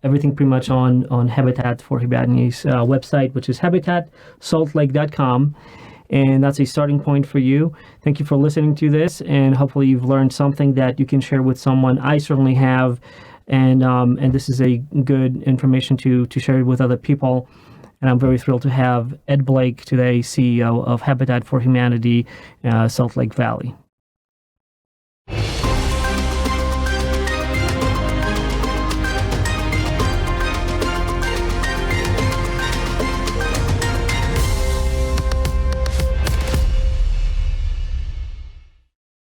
everything pretty much on Habitat for Humanity's website, which is habitatsaltlake.com. And that's a starting point for you. Thank you for listening to this, and hopefully you've learned something that you can share with someone. I certainly have, and this is a good information to share with other people. And I'm very thrilled to have Ed Blake today, CEO of Habitat for Humanity, Salt Lake Valley.